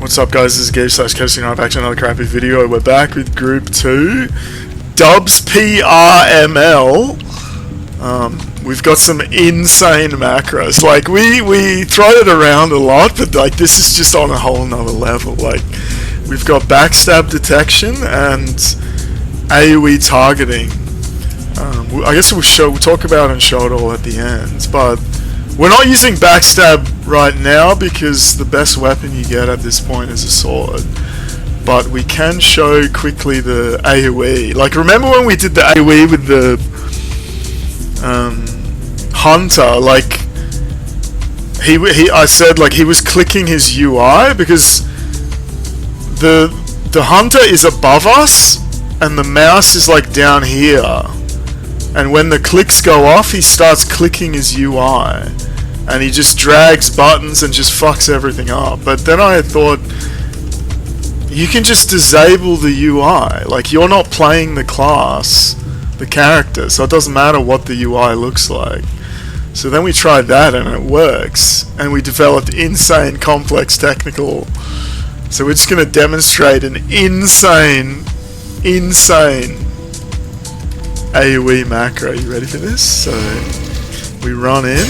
What's up, guys? This is Gage/Casino. Back to another crappy video. We're back with Group 2. WPRML. We've got some insane macros. Like, we throw it around a lot, but like this is just on a whole nother level. Like, we've got backstab detection and AOE targeting. I guess we'll talk about it and show it all at the end, but we're not using backstab right now because the best weapon you get at this point is a sword. But we can show quickly the AOE. Like, remember when we did the AOE with the Hunter? Like, I said like he was clicking his UI because the Hunter is above us and the mouse is like down here. And when the clicks go off, he starts clicking his UI. And he just drags buttons and just fucks everything up. But then I thought, you can just disable the UI. Like, you're not playing the class, the character, so it doesn't matter what the UI looks like. So then we tried that and it works. And we developed insane complex technical. So we're just going to demonstrate an insane AOE macro. You ready for this? So we run in,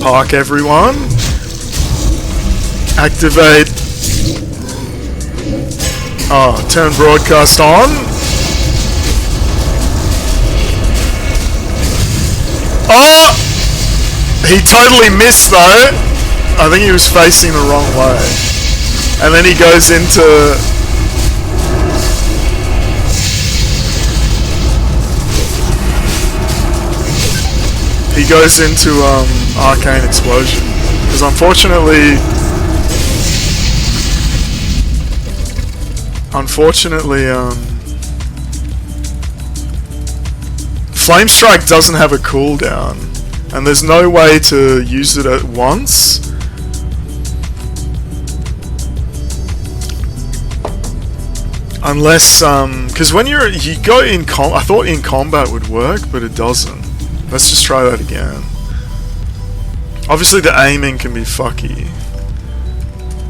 park everyone, activate, turn broadcast on. Oh! He totally missed though. I think he was facing the wrong way. And then he goes into Arcane Explosion, because unfortunately Flame Strike doesn't have a cooldown, and there's no way to use it at once. Unless, because when you go in I thought in combat would work, but it doesn't. Let's just try that again. Obviously the aiming can be fucky,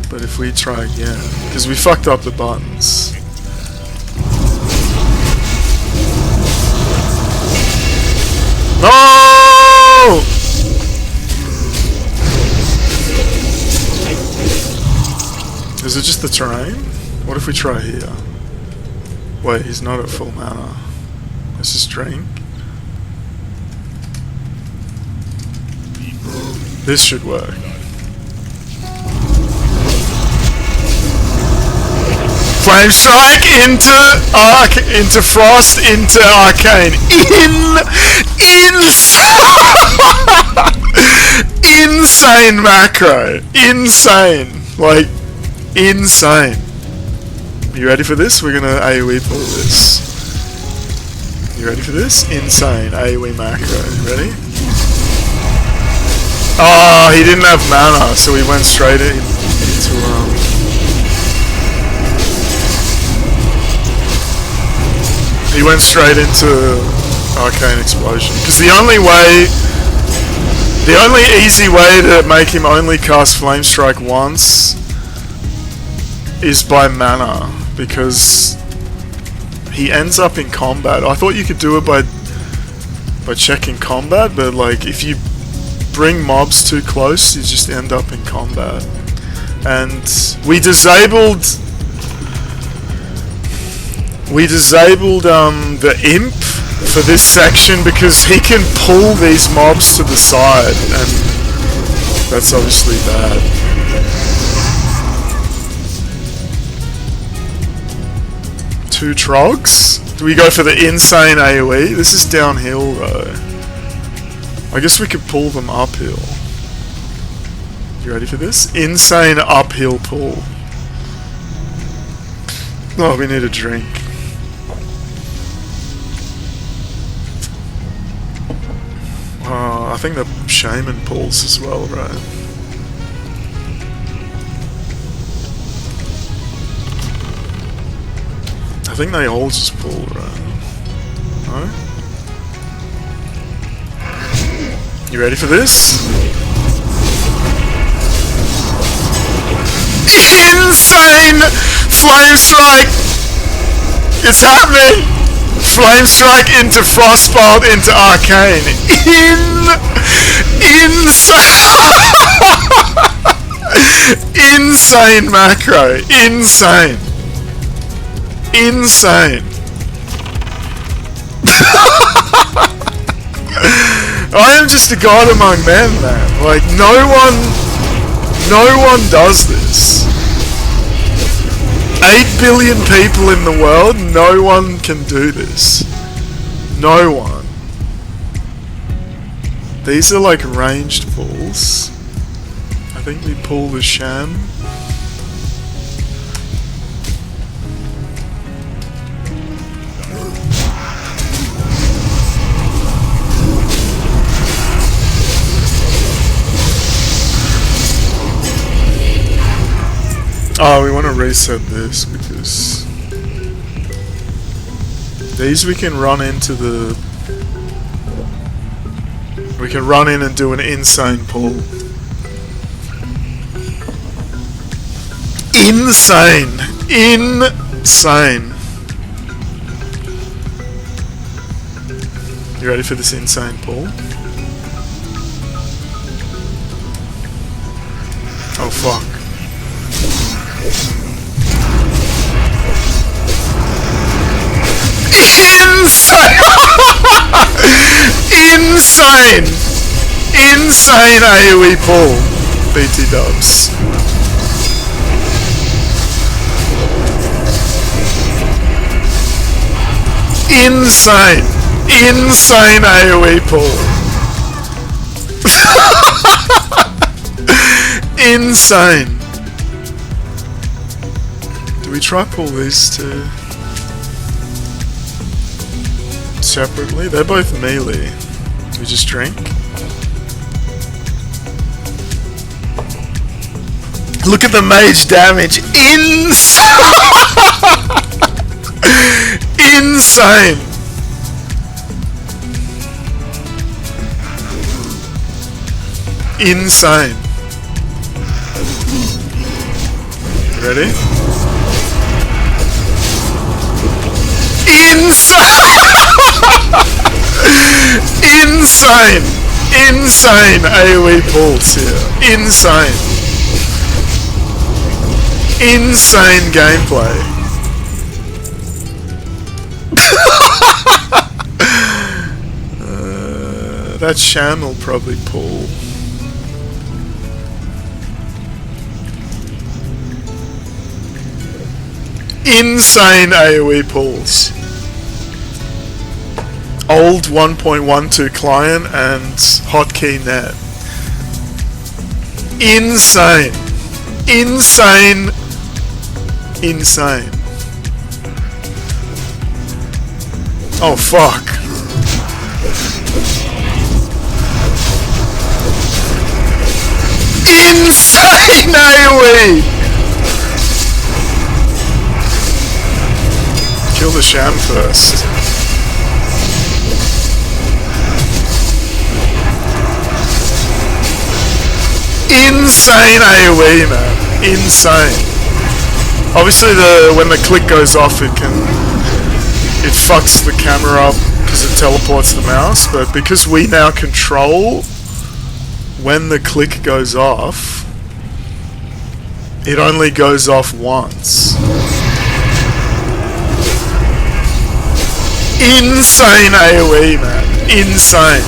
but if we try again, because we fucked up the buttons. No! Is it just the terrain? What if we try here? Wait, he's not at full mana. Let's just drink. This should work. Flame Strike into Frost, into Arcane. Insane macro. Insane. Like, insane. You ready for this? We're gonna AOE pull this. You ready for this? Insane AOE macro. Ready? Oh, he didn't have mana, so he went straight into Arcane Explosion. Because the only easy way to make him only cast Flame Strike once is by mana, because he ends up in combat. I thought you could do it by checking combat, but like if you bring mobs too close, you just end up in combat. And we disabled the imp for this section because he can pull these mobs to the side, and that's obviously bad. Two trogs? Do we go for the insane AOE? This is downhill though. I guess we could pull them uphill. You ready for this? Insane uphill pull. Oh, we need a drink. I think the shaman pulls as well, right? I think they all just pull, right? No? You ready for this? Insane flame strike. It's happening. Flame strike into frostbolt into arcane. Insane macro. Insane. I am just a god among men, man. Like, no one does this. 8 billion people in the world, no one can do this. No one. These are like ranged pulls. I think we pull the sham. Oh, we want to reset this because these we can run into the... We can run in and do an insane pull. Insane! You ready for this insane pull? Oh fuck. Insane AOE pull. BT dubs. Insane AOE pull. Insane. Do we try pull these two separately? They're both melee. Do we just drink? Look at the mage damage. Insane. Insane. Ready? Insane AOE pulls here. Insane gameplay. That sham will probably pull. Insane AOE pulls. Old 1.12 client and hotkey net. Insane. Oh fuck. Insane AOE. Kill the sham first. Insane AOE, man. Insane. Obviously, when the click goes off, it fucks the camera up because it teleports the mouse. But because we now control when the click goes off, it only goes off once. Insane AOE, man. Insane.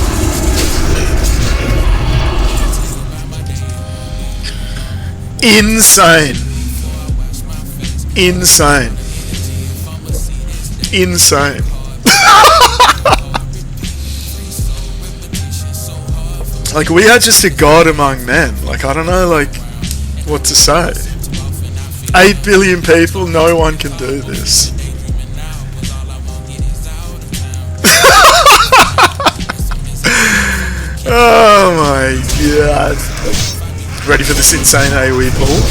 Like, we are just a god among men. Like, I don't know, like, what to say. 8 billion people, no one can do this. Oh my god. Ready for this insane AOE pull?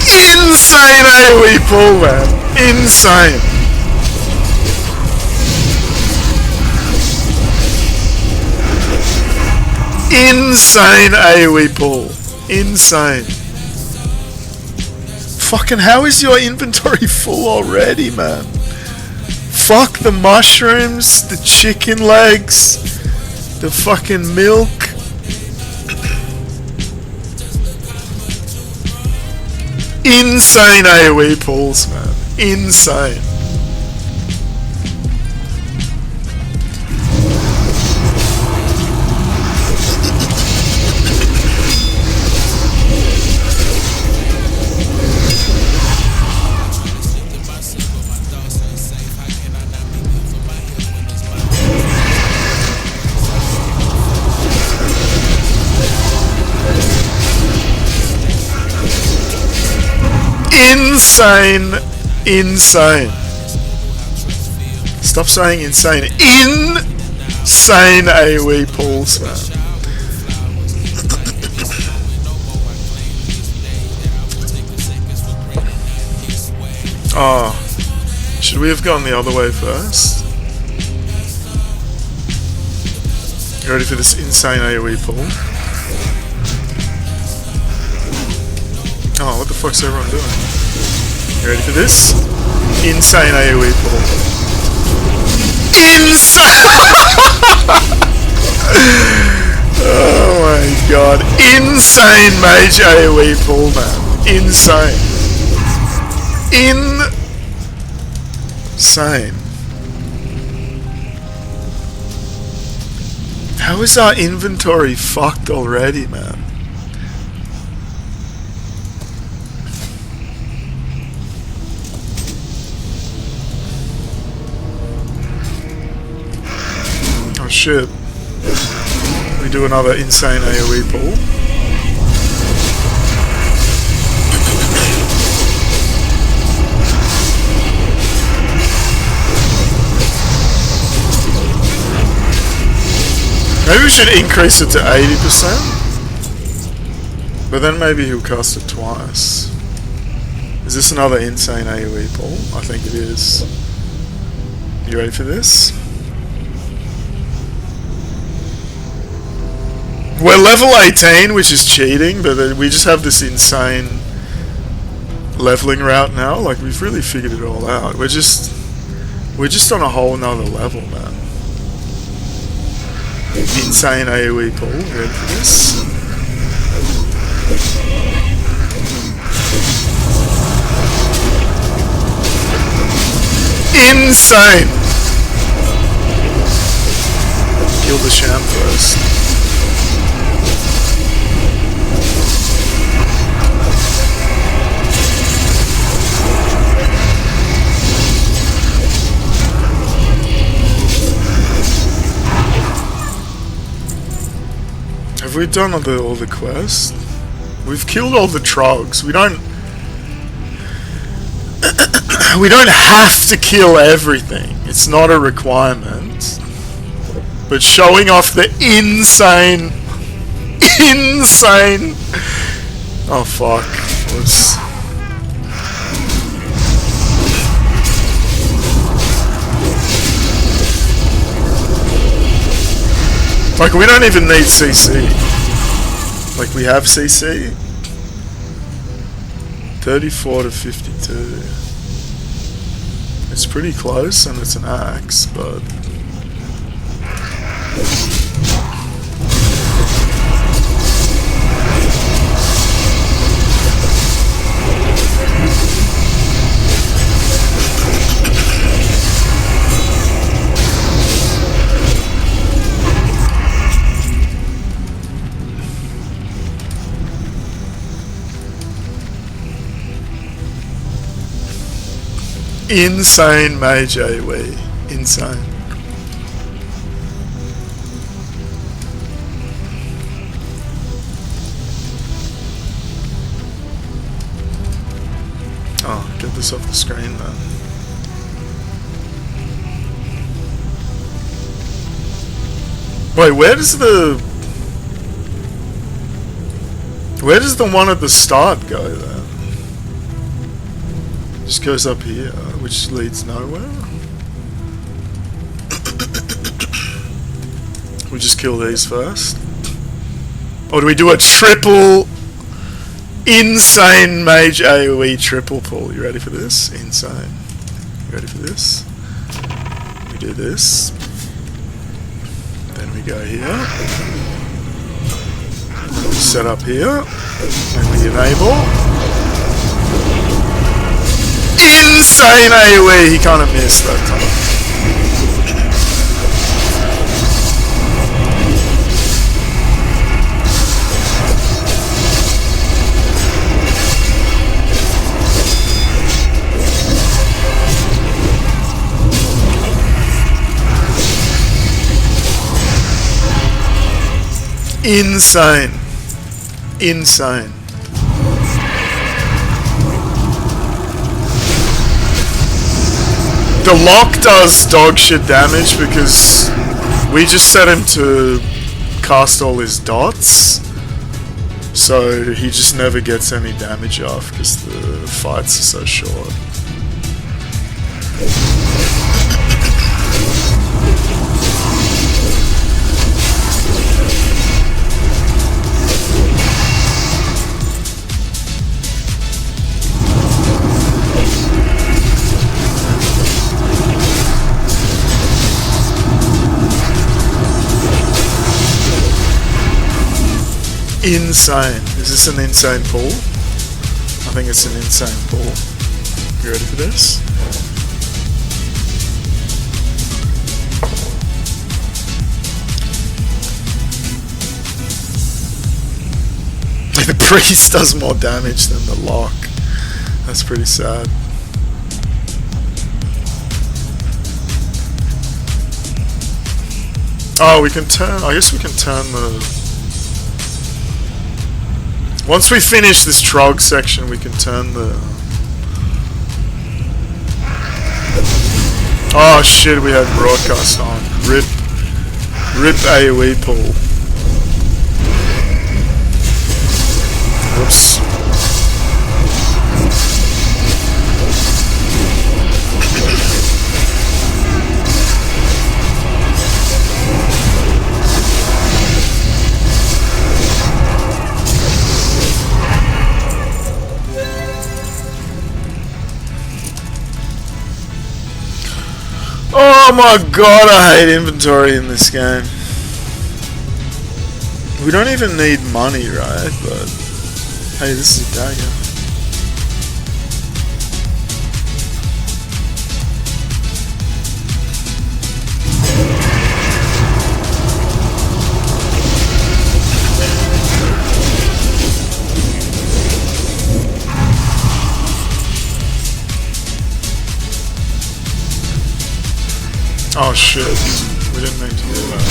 Insane AOE pull, man. Insane. Insane AoE pull. Insane. Fucking how is your inventory full already, man? Fuck the mushrooms, the chicken legs, the fucking milk. Insane AoE pulls, man. Insane. Insane, insane. Stop saying insane. Insane AoE pulls, man. Oh, should we have gone the other way first? You ready for this insane AoE pull? Oh, what the fuck's everyone doing? You ready for this? Insane AoE pull. Insane! Oh my god. Insane Mage AoE pull, man. Insane. Insane. How is our inventory fucked already, man? Shit. We do another insane AoE pull. Maybe we should increase it to 80%. But then maybe he'll cast it twice. Is this another insane AoE pull? I think it is. You ready for this? We're level 18, which is cheating, but we just have this insane leveling route now. Like, we've really figured it all out. We're just on a whole nother level, man. Insane AoE pull. Ready for this? Insane! Kill the sham first. Have we done all the quests? We've killed all the trogs. We don't have to kill everything. It's not a requirement. But showing off the insane oh fuck. Whoops. Like, we don't even need CC. Like, we have CC. 34 to 52. It's pretty close, and it's an axe, but... Insane Mage AoE. Insane. Oh, get this off the screen then. Wait, where does the one at the start go then? Just goes up here, which leads nowhere. We just kill these first. Or do we do a triple insane mage AOE triple pull? You ready for this? Insane. You ready for this? We do this. Then we go here. We set up here. And we enable. Insane AOE! He kind of missed that time. Insane. Insane. The lock does dog shit damage because we just set him to cast all his dots, so he just never gets any damage off because the fights are so short. Insane. Is this an insane pull? I think it's an insane pull. You ready for this? The priest does more damage than the lock. That's pretty sad. Oh, we can turn... I guess we can turn the... Once we finish this Trog section, we can turn the... Oh shit, we had broadcast on. Rip AOE pull. Whoops. Oh my god, I hate inventory in this game. We don't even need money, right? But hey, this is a dagger. Oh shit, we didn't mean to do that.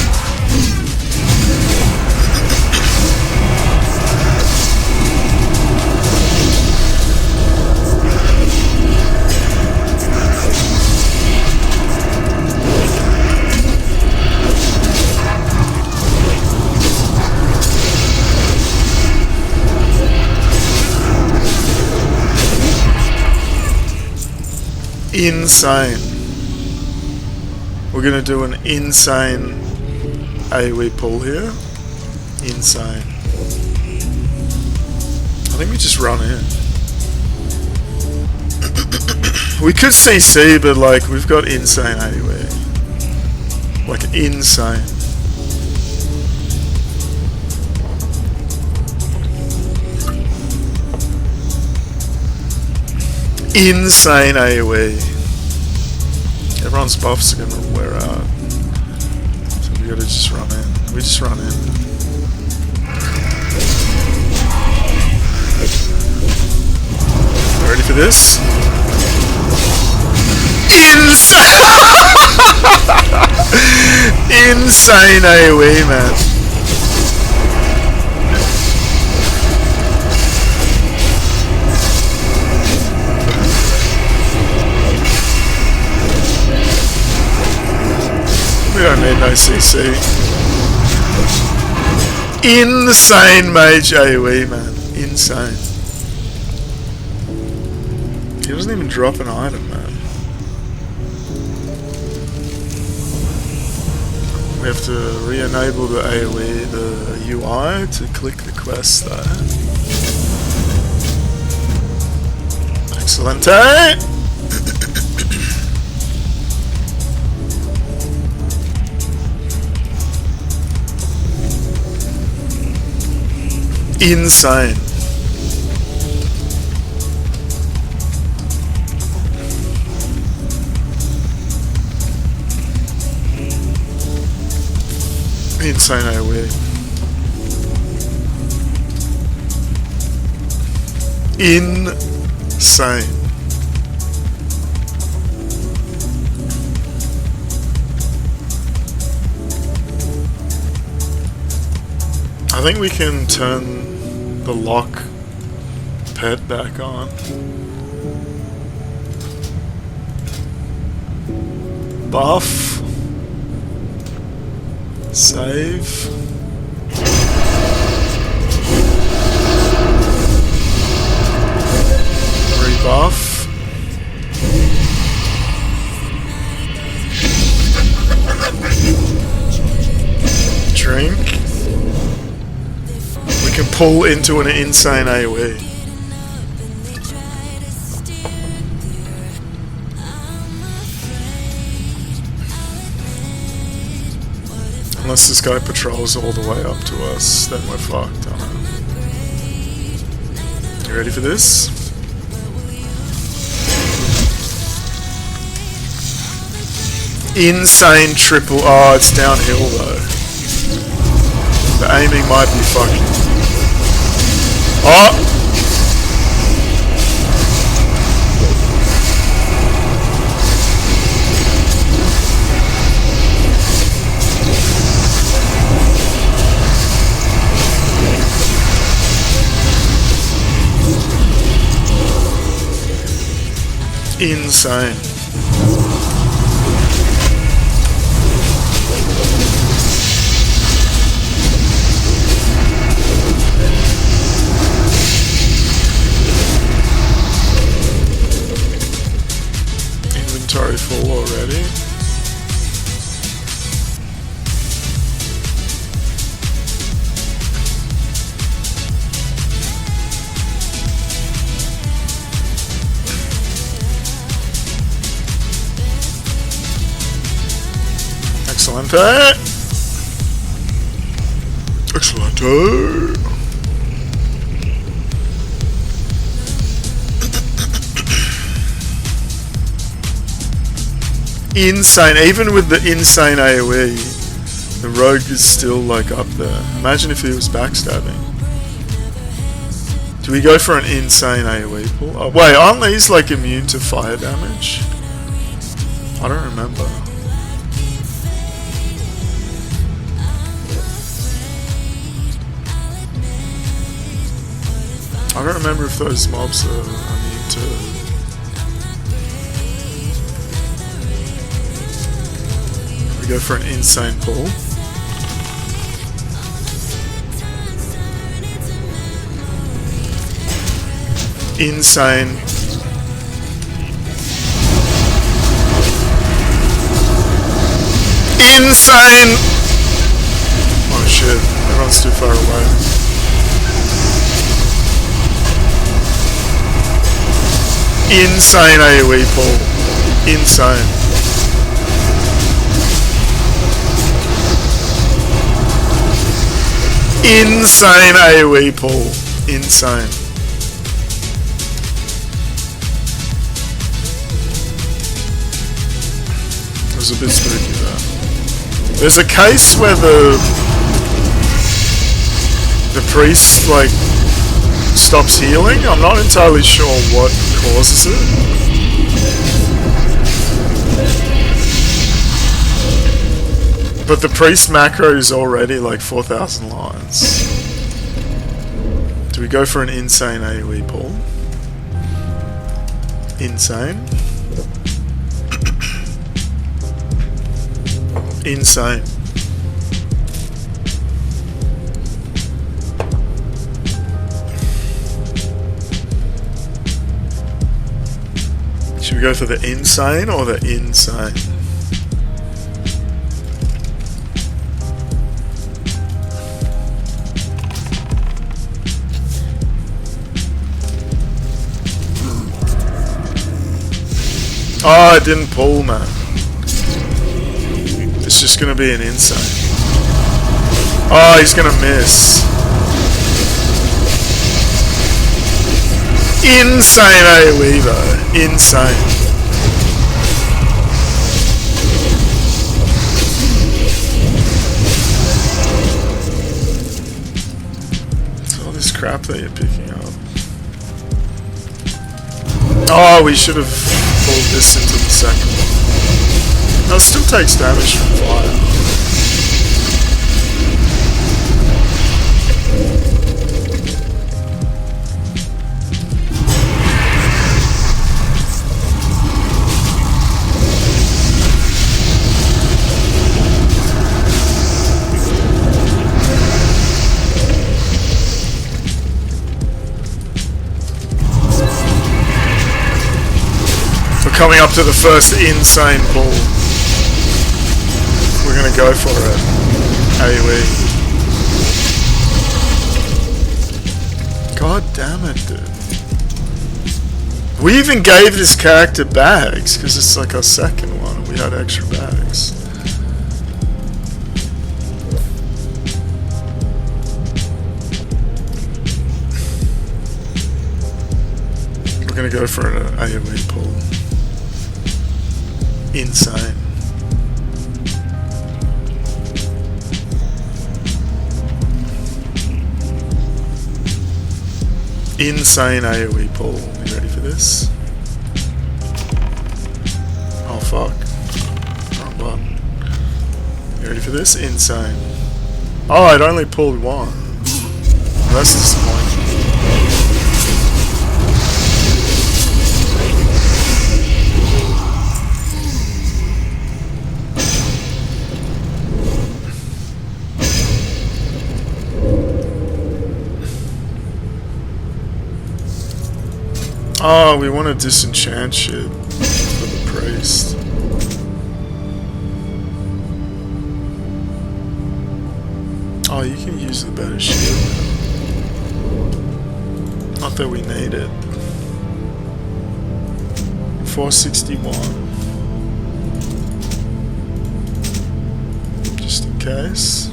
Insane. We're gonna do an insane AOE pull here. Insane. I think we just run in. We could CC, but like we've got insane AOE. Like insane. Insane AOE. Everyone's buffs are gonna wear out. So we gotta just run in. We just run in. Ready for this? Insane! Insane AOE, man. We don't need no CC. Insane Mage AOE, man. Insane. He doesn't even drop an item, man. We have to re-enable the AOE, the UI to click the quest there. Excellent. Insane. Insane AOE. Insane. I think we can turn the lock pet back on. Buff. Save. Rebuff. Drink. We can pull into an insane AOE. Unless this guy patrols all the way up to us, then we're fucked. I don't know. You ready for this? Insane triple. Oh, it's downhill though. The aiming might be fucking. Oh! Insane. Inventory full already. Excellent. Excellent. Insane. Even with the insane AOE, the rogue is still like up there. Imagine if he was backstabbing. Do we go for an insane AOE pull? Oh, wait, aren't these like immune to fire damage? I don't remember. I don't remember if those mobs are immune to... We go for an insane pull. Insane. Insane! Oh shit, everyone's too far away. Insane AOE pull. Insane. Insane AOE pull. Insane. It was a bit spooky there. There's a case where the priest like stops healing. I'm not entirely sure what causes it. But the priest macro is already like 4,000 lines. Do we go for an insane AoE pull? Insane. Insane. Should we go for the insane or the insane? Oh, it didn't pull, man. It's just gonna be an insane. Oh, he's gonna miss. Insane AoE though. Insane. It's all this crap that you're picking up. Oh, we should have pulled this into the second one. No, it still takes damage from fire. Coming up to the first insane pull. We're gonna go for it. AOE. God damn it, dude. We even gave this character bags, because it's like our second one, and we had extra bags. We're gonna go for an AOE pull. Insane. Insane AoE pull. You ready for this? Oh fuck. Wrong button. You ready for this? Insane. Oh, it only pulled one. Well, that's disappointing. Oh, we want to disenchant shit for the priest. Oh, you can use the better shield now. Not that we need it. 461. Just in case.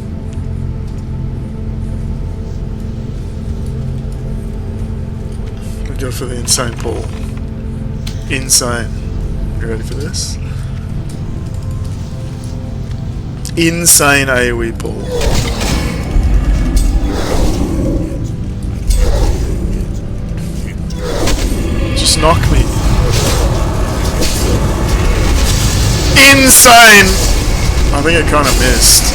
Go for the insane pull. Insane. You ready for this? Insane AoE pull. Just knock me. Insane! I think it kind of missed.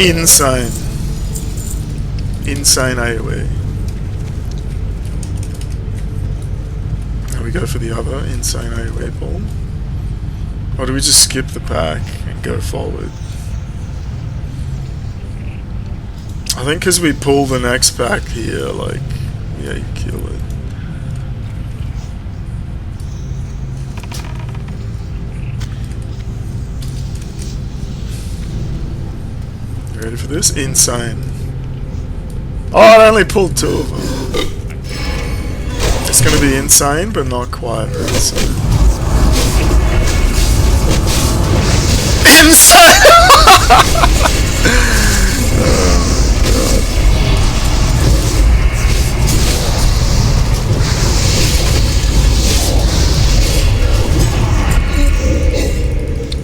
Insane. Insane AoE. Now we go for the other insane AoE pull. Or do we just skip the pack and go forward? I think because we pull the next pack here, like, yeah, you kill it. Ready for this? Insane. Oh, I only pulled two of them. It's gonna be insane, but not quite insane. Insane! Oh, God.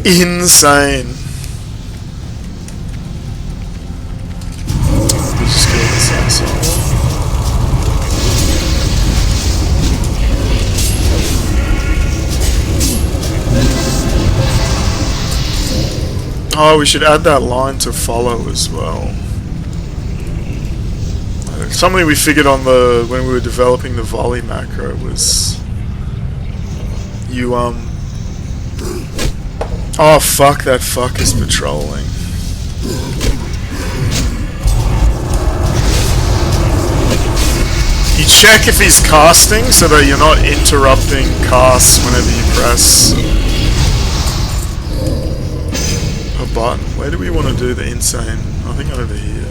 Insane. Oh, we should add that line to follow as well. Something we figured on the when we were developing the volley macro was you oh fuck, that fuck is patrolling. You check if he's casting so that you're not interrupting casts whenever you press a button. Where do we want to do the insane? I think over here.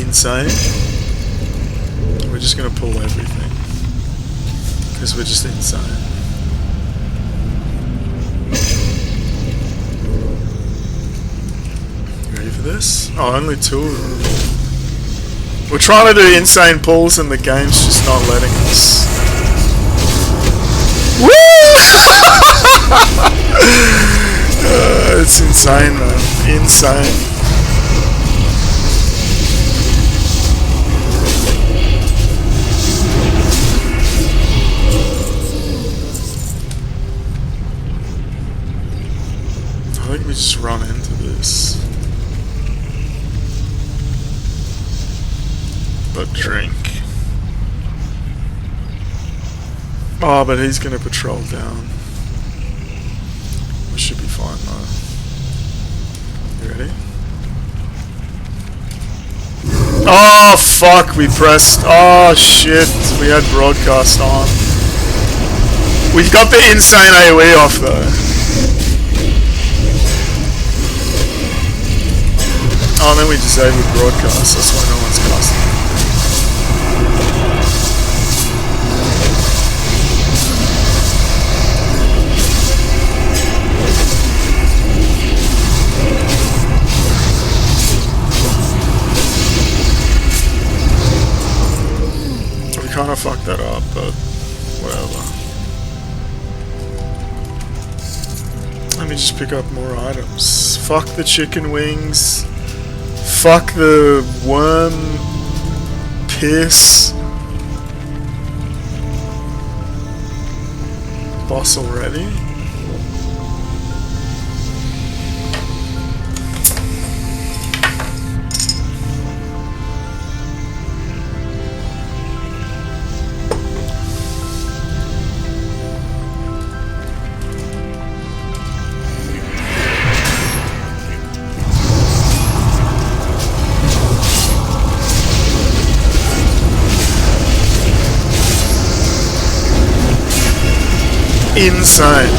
Insane. We're just going to pull everything because we're just insane. This? Oh, only 2 of them. We're trying to do insane pulls and the game's just not letting us. Woo! It's insane, man. Insane. I think we just run into this. But drink. Oh, but he's gonna patrol down. We should be fine though. You ready? Oh fuck, we pressed. Oh shit, we had broadcast on. We've got the insane AOE off though. Oh, and then we disabled broadcast, that's why no one's casting. Kind of fucked that up, but whatever. Let me just pick up more items. Fuck the chicken wings. Fuck the worm piss. Boss already? Insane.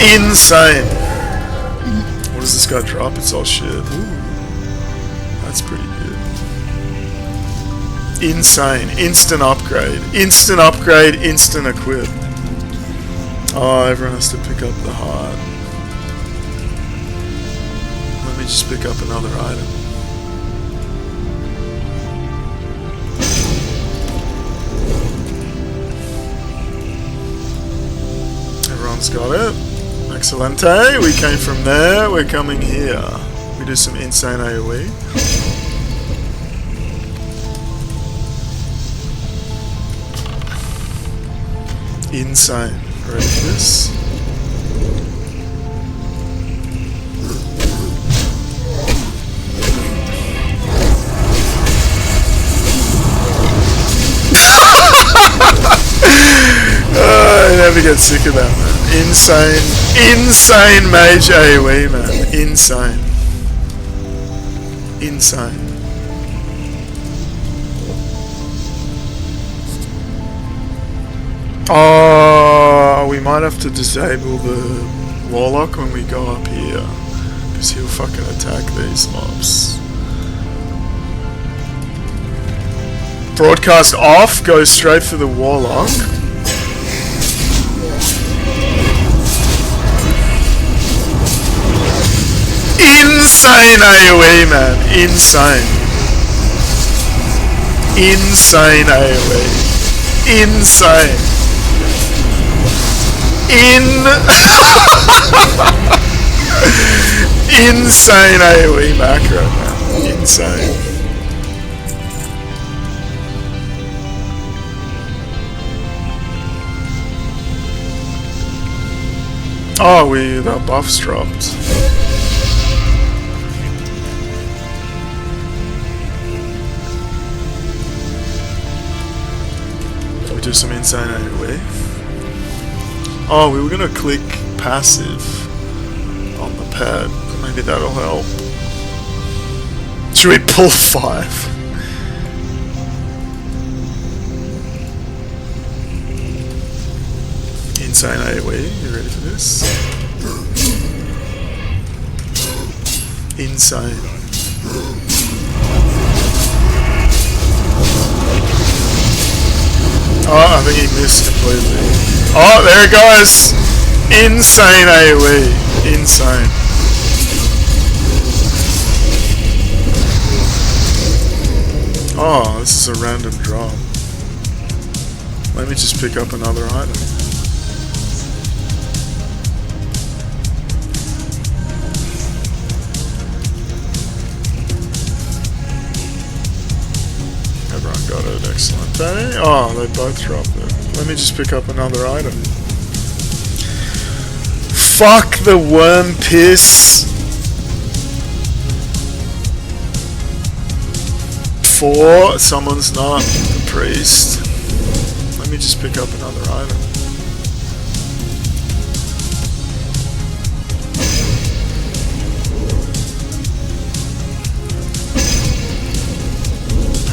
Insane. What does this guy drop? It's all shit. Ooh. That's pretty good. Insane. Instant upgrade. Instant upgrade, instant equip. Oh, everyone has to pick up the heart. Let me just pick up another item. Got it. Excelente. We came from there. We're coming here. We do some insane AOE. Insane. Ready for this? I never get sick of that, man. Insane. Insane Mage AOE, man. Insane. Insane. Oh, we might have to disable the Warlock when we go up here. Because he'll fucking attack these mobs. Broadcast off, goes straight for the Warlock. Insane AOE, man. Insane. Insane AOE. Insane. Insane AOE macro, man. Insane. Oh, the buff's dropped. We do some insane AOE. Oh, we were gonna click passive. pet. Maybe that'll help. Should we pull 5? Insane AOE, you ready for this? Insane. Oh, I think he missed completely. Oh, there it goes! Insane AOE. Insane. Oh, this is a random drop. Let me just pick up another item. Everyone got it, excellent. Oh, they both dropped it. Let me just pick up another item. Fuck the worm piss. 4, someone's not the priest. Let me just pick up another item.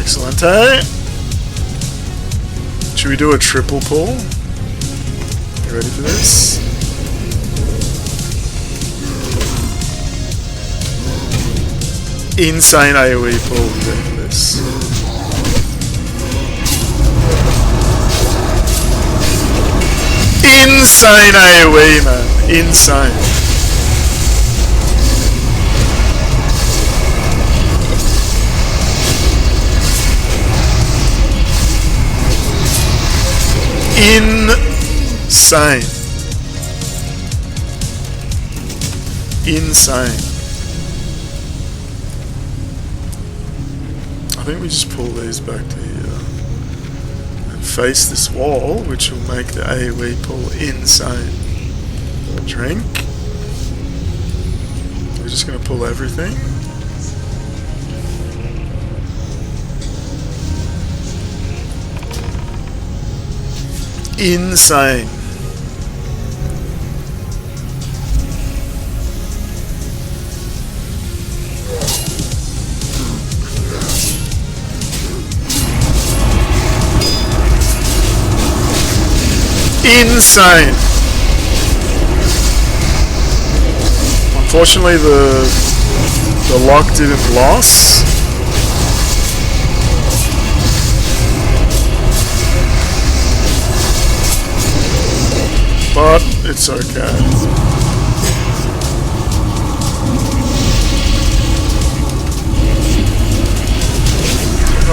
Excellent. Should we do a triple pull? You ready for this? Insane AOE pull. You ready for this? Insane AOE, man. Insane. Insane. Insane. I think we just pull these back to here and face this wall, which will make the AOE pull insane. Drink. We're just going to pull everything. Insane. Insane. Unfortunately, the lock didn't loss. But it's okay.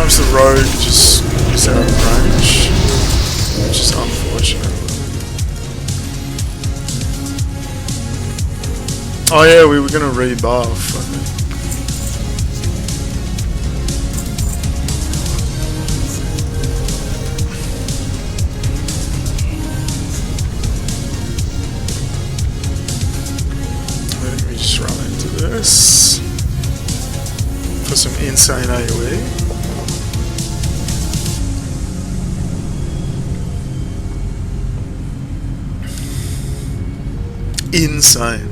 Sometimes the rogue just is out of range, which is unfortunate. Oh yeah, we were gonna rebuff, I think. Let me just run into this for some insane AOE. Insane.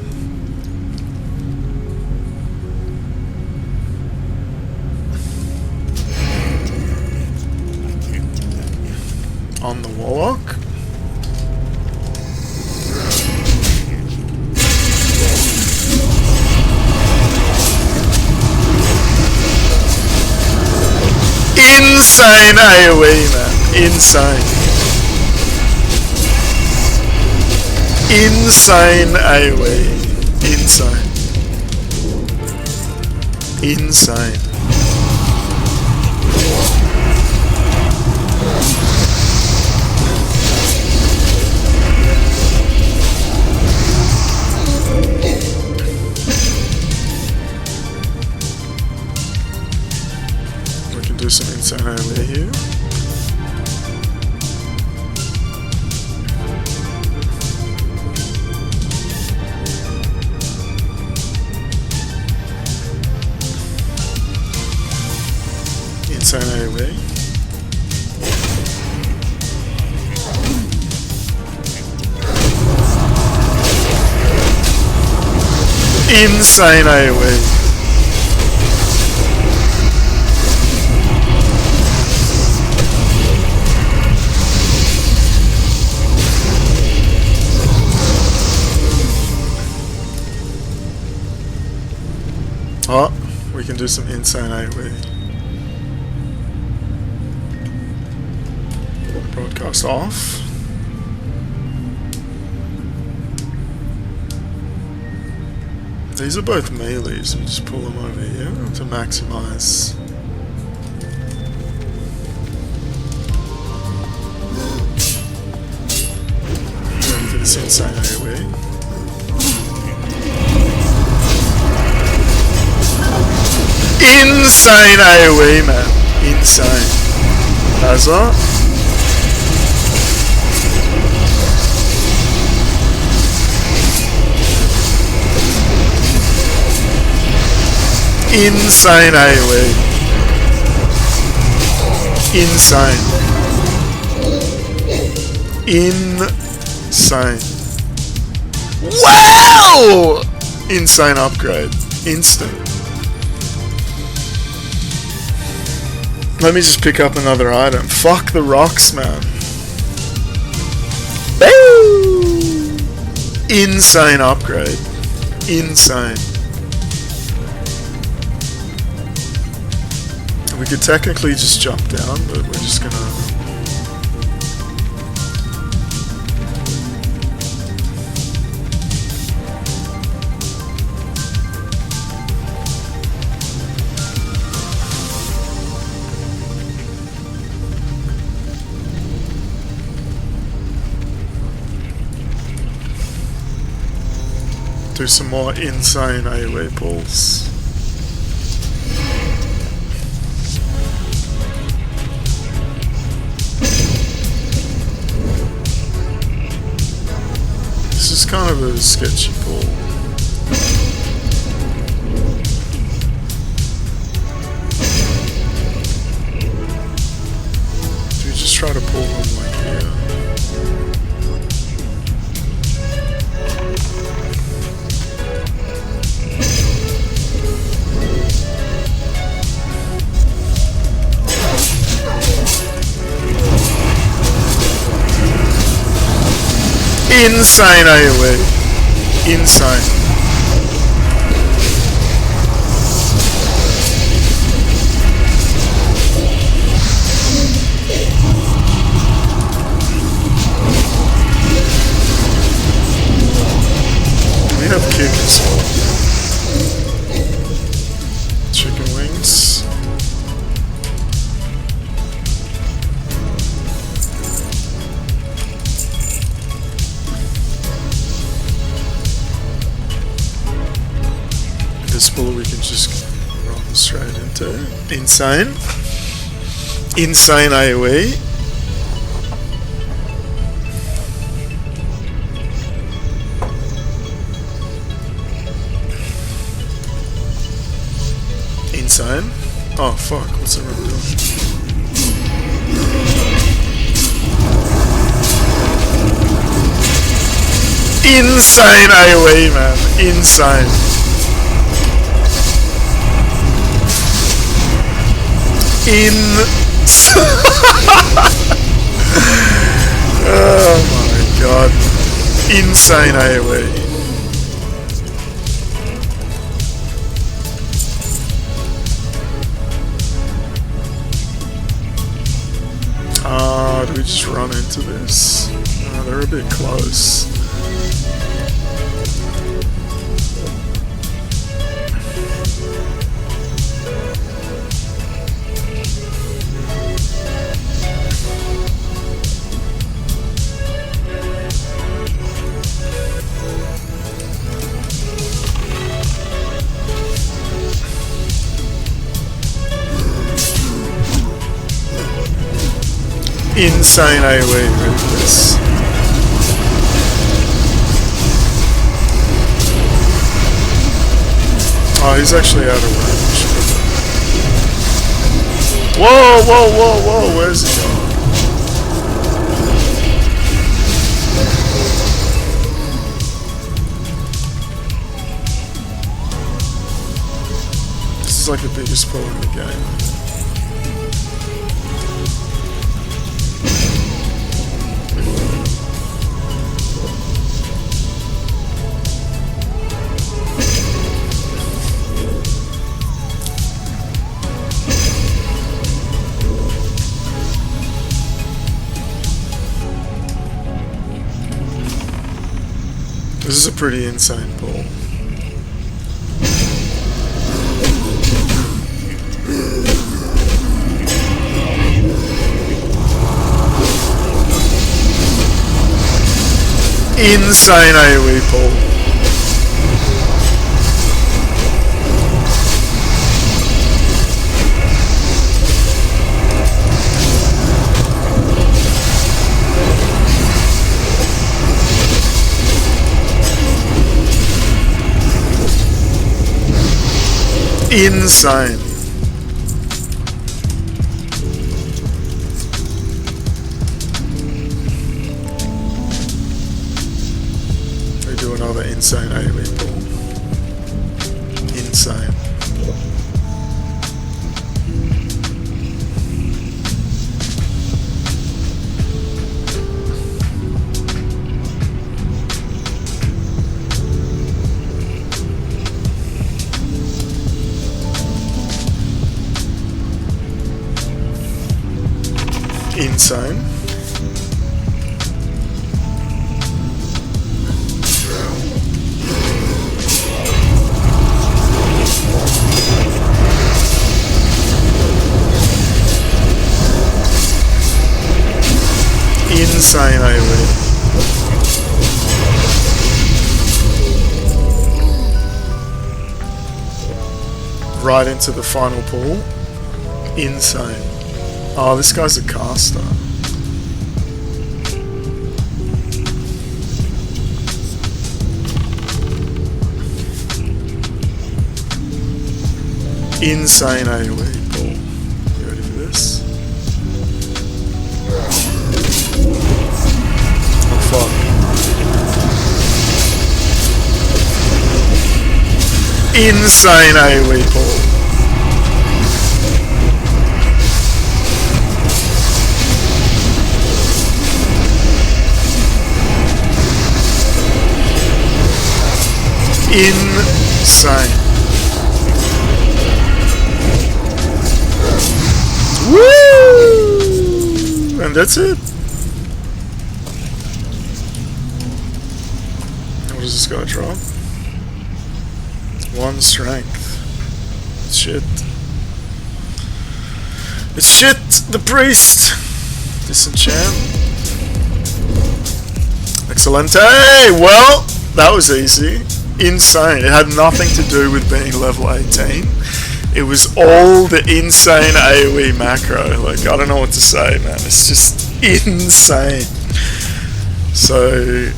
On the Warlock. Insane AOE, man. Insane. Insane AOE. Insane. Insane. We can do some insane AOE here. Insane AOE. Insane AOE. Oh, we can do some insane AOE. Broadcast off. These are both melees, we just pull them over here to maximize. Ready for this insane AOE. Insane AOE, man. Insane. Bazza. Insane AOE. Insane. Insane. Wow! Insane upgrade. Instant. Let me just pick up another item. Fuck the rocks, man. Boo! Insane upgrade. Insane. We could technically just jump down, but we're just gonna... do some more insane AOE pulls. This is kind of a sketchy pull. Do we just try to pull them like here? Insane AOE. Insane. We have kick as well. Chicken wings. This bullet we can just run straight into. Insane. Insane AOE. Insane. Oh fuck, what's everyone doing? Insane AOE, man. Insane. Oh my god. Insane AOE. Do we just run into this? Oh, they're a bit close. Insane AOE with this. Oh, he's actually out of range. Whoa, whoa, whoa, whoa, where's he going? like the biggest problem in the game. This is a pretty insane ball. Insane AOE pull. Insane. We do another insane AOE pull. Insane. Insane. Insane AOE. Right into the final pool. Insane. Oh, this guy's a caster. Insane AOE ball. You ready for this? Oh fuck. Insane AOE ball. Insane. Woo! And that's it. What does this guy drop? 1 strength. Shit. It's shit! The priest! Disenchant. Excelente! Well, that was easy. Insane. It had nothing to do with being level 18. It was all the insane AOE macro. Like, I don't know what to say, man. It's just insane. So,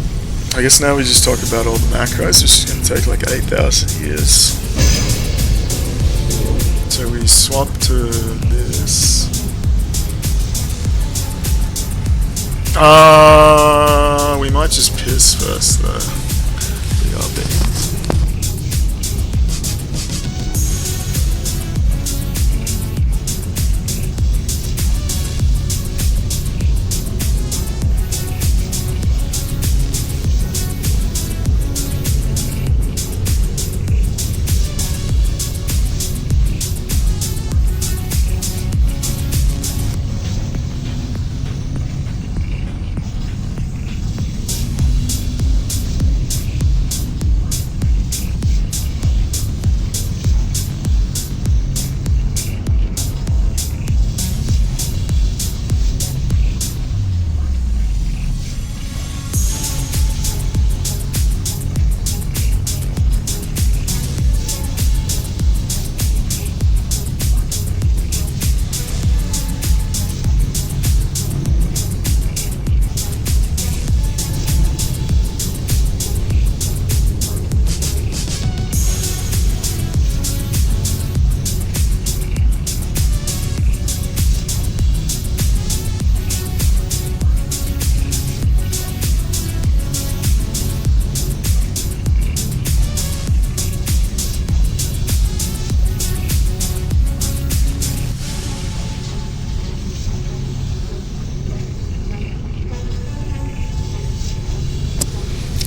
I guess now we just talk about all the macros, which is going to take like 8,000 years. So we swap to this. We might just piss first, though. BRB.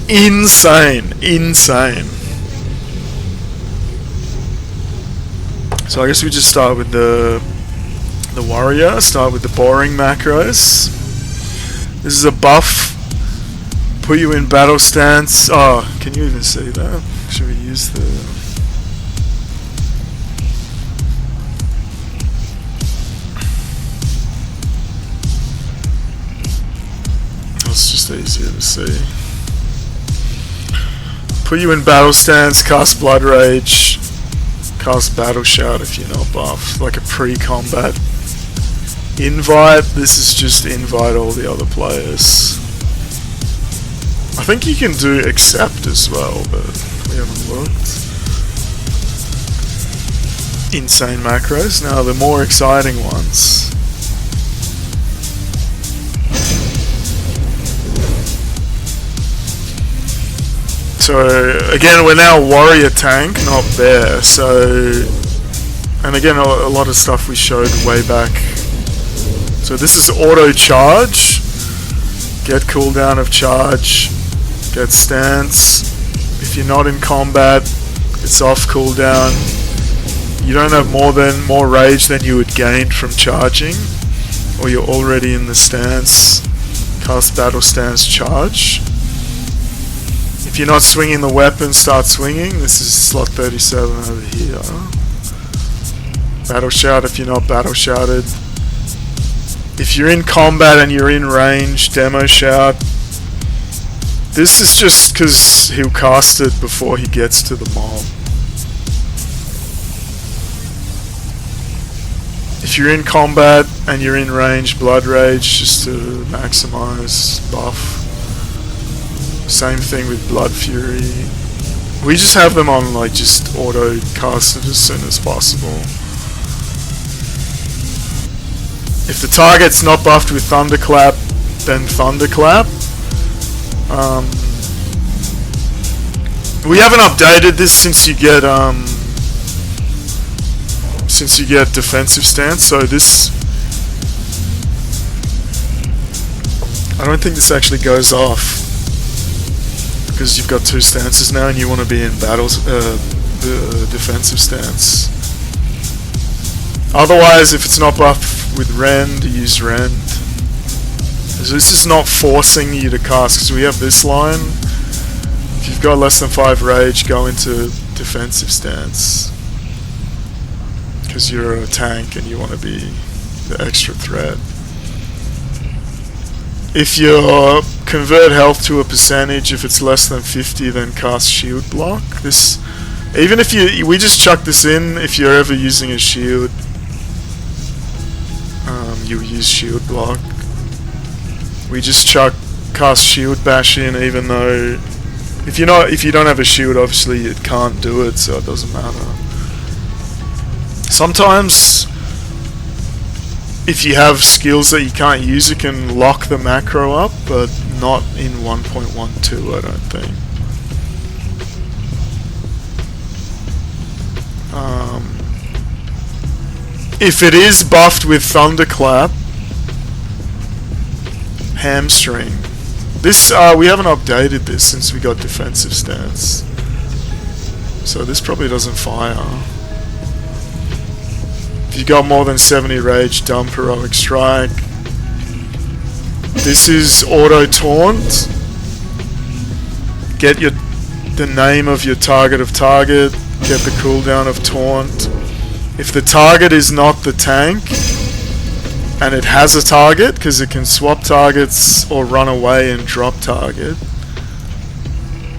insane. So I guess we just start with the warrior. Start with the boring macros. This is a buff. Put you in battle stance. Oh, can you even see that? Should we use the... It's just easier to see. Put you in battle stance, cast Blood Rage, cast Battle Shout if you're not buffed, like a pre-combat invite. This is just invite all the other players. I think you can do accept as well, but we haven't looked. Insane macros. Now the more exciting ones. So again, we're now warrior tank, not bear. So, and again, a lot of stuff we showed way back. So this is auto charge. Get cooldown of charge. Get stance. If you're not in combat, it's off cooldown. You don't have more rage than you would gain from charging, or you're already in the stance. Cast battle stance charge. If you're not swinging the weapon, start swinging. This is slot 37 over here. Battle shout if you're not battle shouted. If you're in combat and you're in range, demo shout. This is just because he'll cast it before he gets to the mob. If you're in combat and you're in range, Blood Rage just to maximize buff. Same thing with Blood Fury. We just have them on like just auto casted as soon as possible. If the target's not buffed with Thunderclap, then Thunderclap. We haven't updated this since you get defensive stance, so this, I don't think this actually goes off because you've got two stances now and you want to be in battles the defensive stance. Otherwise, if it's not buffed with Rend, use Rend. So this is not forcing you to cast, because we have this line. If you've got less than 5 rage, go into defensive stance. Because you're a tank and you want to be the extra threat. If you convert health to a percentage, if it's less than 50, then cast shield block. This, even if we just chuck this in, if you're ever using a shield, you use shield block. We just cast shield bash in, even though if you don't have a shield, obviously it can't do it, so it doesn't matter. Sometimes if you have skills that you can't use, it can lock the macro up, but not in 1.12, I don't think. If it is buffed with Thunderclap, hamstring. This we haven't updated this since we got defensive stance, so this probably doesn't fire. If you got more than 70 rage, dump heroic strike. This is auto taunt. Get the name of your target of target. Get the cooldown of taunt. If the target is not the tank and it has a target, because it can swap targets or run away and drop target,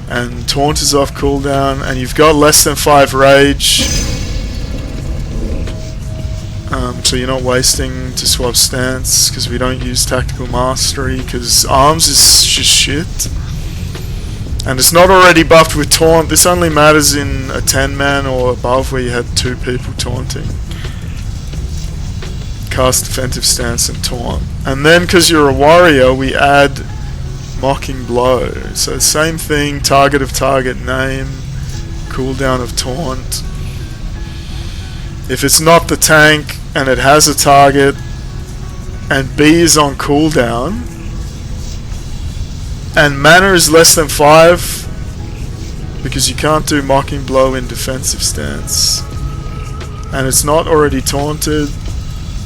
and taunt is off cooldown, and you've got less than 5 rage, so you're not wasting to swap stance, because we don't use tactical mastery, because arms is just shit. And it's not already buffed with taunt. This only matters in a 10-man or above where you had 2 people taunting. Cast defensive stance and taunt. And then because you're a warrior, we add mocking blow. So same thing, target of target name, cooldown of taunt. If it's not the tank and it has a target and B is on cooldown, and mana is less than 5 because you can't do Mocking Blow in defensive stance, and it's not already taunted,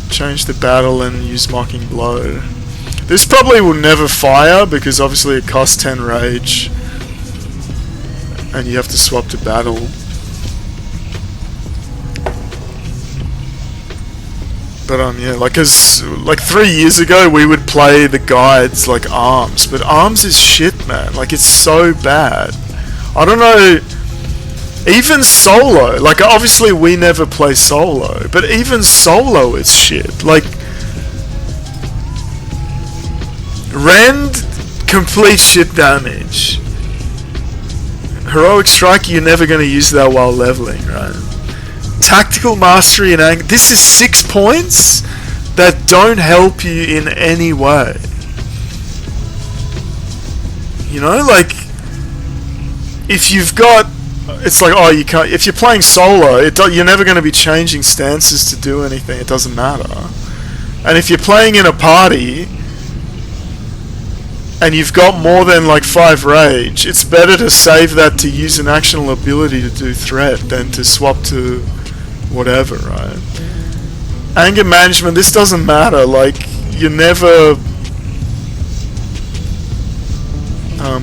change the battle and use Mocking Blow. This probably will never fire because obviously it costs 10 rage and you have to swap to battle. But yeah, like 3 years ago we would play the guides like Arms, but Arms is shit, man. Like, it's so bad. I don't know, even solo, like obviously we never play solo, but even solo it's shit. Like, Rend, complete shit damage. Heroic Strike, you're never going to use that while leveling, right? Tactical Mastery and Anger, this is 6 points that don't help you in any way. You know, like, if you've got, it's like, oh, you can't, if you're playing solo, you're never going to be changing stances to do anything, it doesn't matter. And if you're playing in a party and you've got more than like 5 rage, it's better to save that to use an actionable ability to do threat than to swap to whatever, right? Anger management, this doesn't matter, like, you're never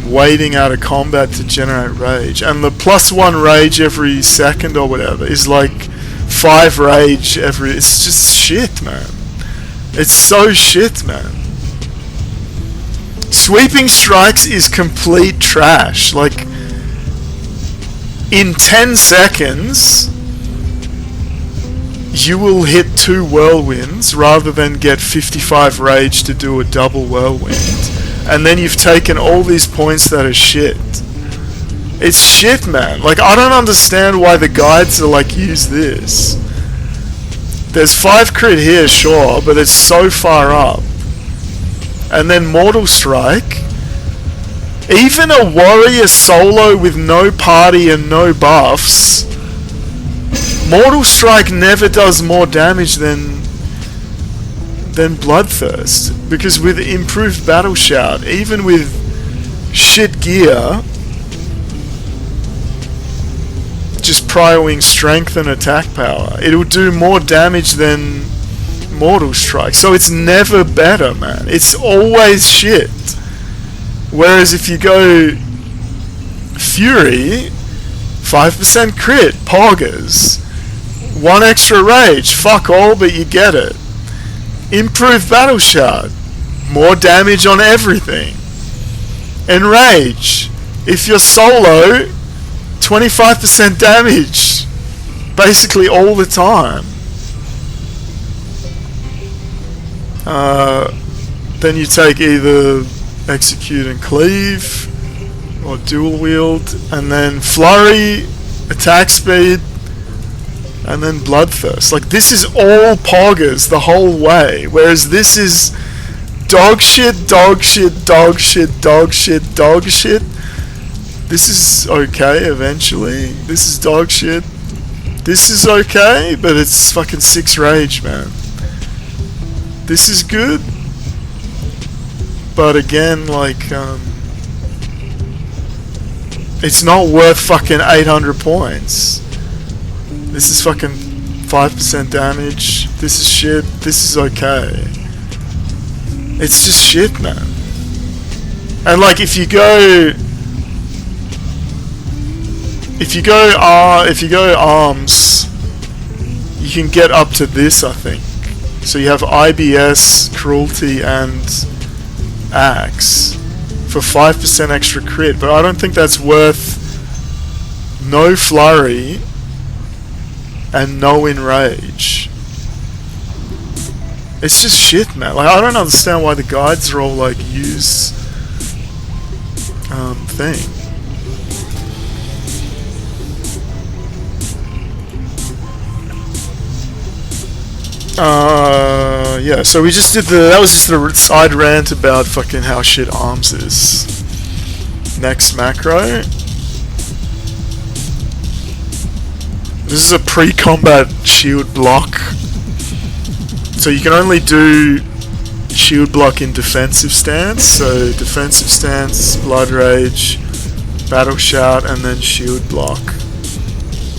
waiting out of combat to generate rage, and the +1 rage every second or whatever is like 5 rage every, it's just shit, man. It's so shit, man. Sweeping Strikes is complete trash. Like, in 10 seconds you will hit 2 whirlwinds rather than get 55 rage to do a double whirlwind, and then you've taken all these points that are shit. It's shit, man. Like, I don't understand why the guides are like, use this. There's 5 crit here, sure, but it's so far up. And then Mortal Strike, even a warrior solo with no party and no buffs, Mortal Strike never does more damage than Bloodthirst, because with improved Battle Shout, even with shit gear, just prioing strength and attack power, it'll do more damage than Mortal Strike. So it's never better, man. It's always shit. Whereas if you go Fury, 5% crit, poggers, 1 extra rage, fuck all, but you get it. Improved Battle Shard, more damage on everything. Enrage, if you're solo, 25% damage, basically all the time. Then you take either Execute and Cleave, or Dual Wield, and then Flurry, Attack Speed, and then Bloodthirst. Like, this is all poggers the whole way, whereas this is dog shit, dog shit, dog shit, dog shit, dog shit. This is okay eventually. This is dog shit. This is okay, but it's fucking 6 rage, man. This is good, but again, like, it's not worth fucking 800 points. This is fucking 5% damage. This is shit. This is okay. It's just shit, man. And like, if you go Arms, you can get up to this, I think. So you have IBS, Cruelty, and Axe for 5% extra crit, but I don't think that's worth no Flurry and no Enrage. It's just shit, man. Like, I don't understand why the guides are all like, use thing. Yeah, so we just did that was just the side rant about fucking how shit Arms is. Next macro. This is a pre-combat shield block. So you can only do shield block in defensive stance. So defensive stance, blood rage, battle shout, and then shield block.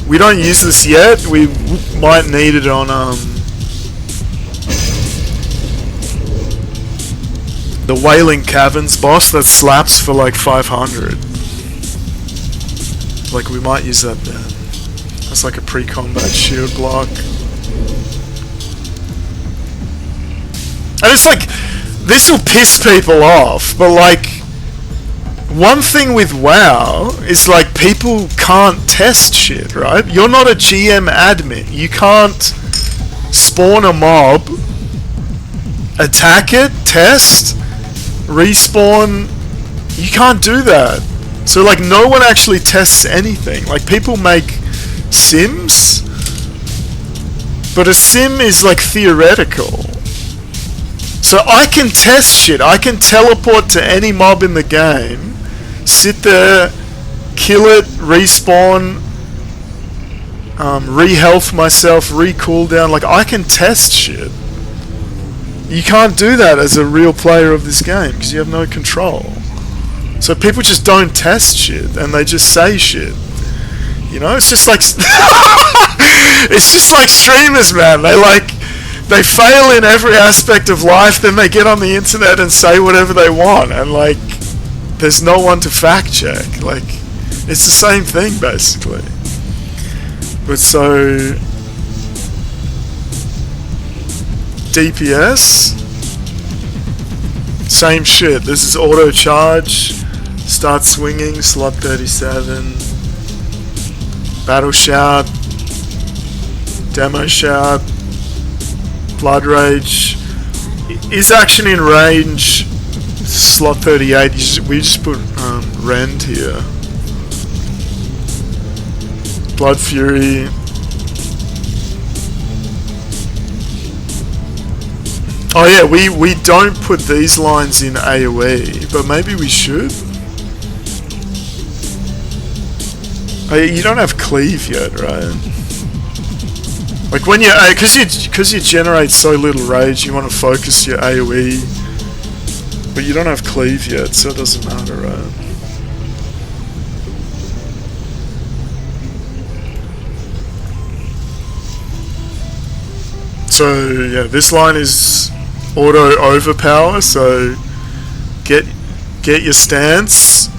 We don't use this yet. We might need it on the Wailing Caverns boss that slaps for like 500. Like we might use that then. That's like a pre-combat shield block. And it's like, this will piss people off, but like, one thing with WoW is like people can't test shit, right? You're not a GM admin. You can't spawn a mob, attack it, test, respawn. You can't do that. So like no one actually tests anything. Like people make sims, but a sim is like theoretical. So I can test shit. I can teleport to any mob in the game, sit there, kill it, respawn, re-health myself, re-cooldown. Like I can test shit. You can't do that as a real player of this game because you have no control. So people just don't test shit and they just say shit. You know, it's just like it's just like streamers, man. They fail in every aspect of life, then they get on the internet and say whatever they want, and like there's no one to fact check. Like it's the same thing basically. But so DPS, same shit. This is auto charge, start swinging, slot 37, battle shout, demo shout, blood rage, is action in range, slot 38. We just put rend here, blood fury. Oh yeah, we don't put these lines in AOE, but maybe we should. Oh, yeah, you don't have cleave yet, right? Like when you, because you generate so little rage, you want to focus your AOE, but you don't have cleave yet, so it doesn't matter, right? So yeah, this line is auto overpower. So get your stance.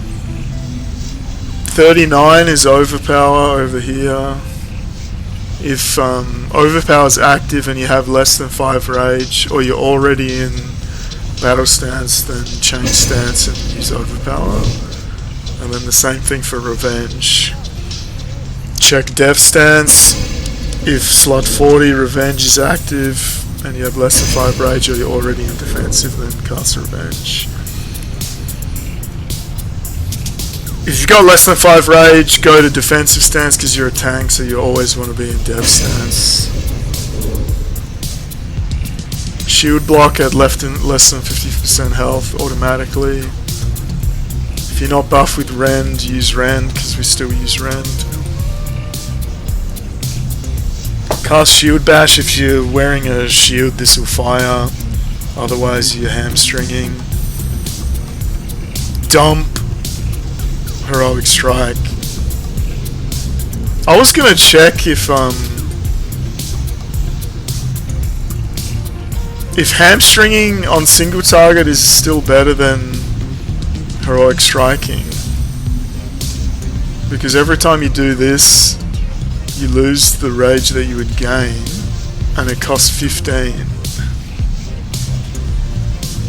39 is overpower over here. If overpower is active and you have less than 5 rage, or you're already in battle stance, then change stance and use overpower. And then the same thing for revenge. Check death stance. If slot 40 revenge is active and you have less than 5 rage, or you're already in defensive, then cast revenge. If you've got less than 5 rage, go to defensive stance because you're a tank, so you always want to be in death stance. Shield block at less than 50% health automatically. If you're not buffed with rend, use rend because we still use rend. Cast shield bash. If you're wearing a shield, this will fire, otherwise you're hamstringing. Dump. Heroic strike. I was gonna check if hamstringing on single target is still better than heroic striking, because every time you do this you lose the rage that you would gain and it costs 15.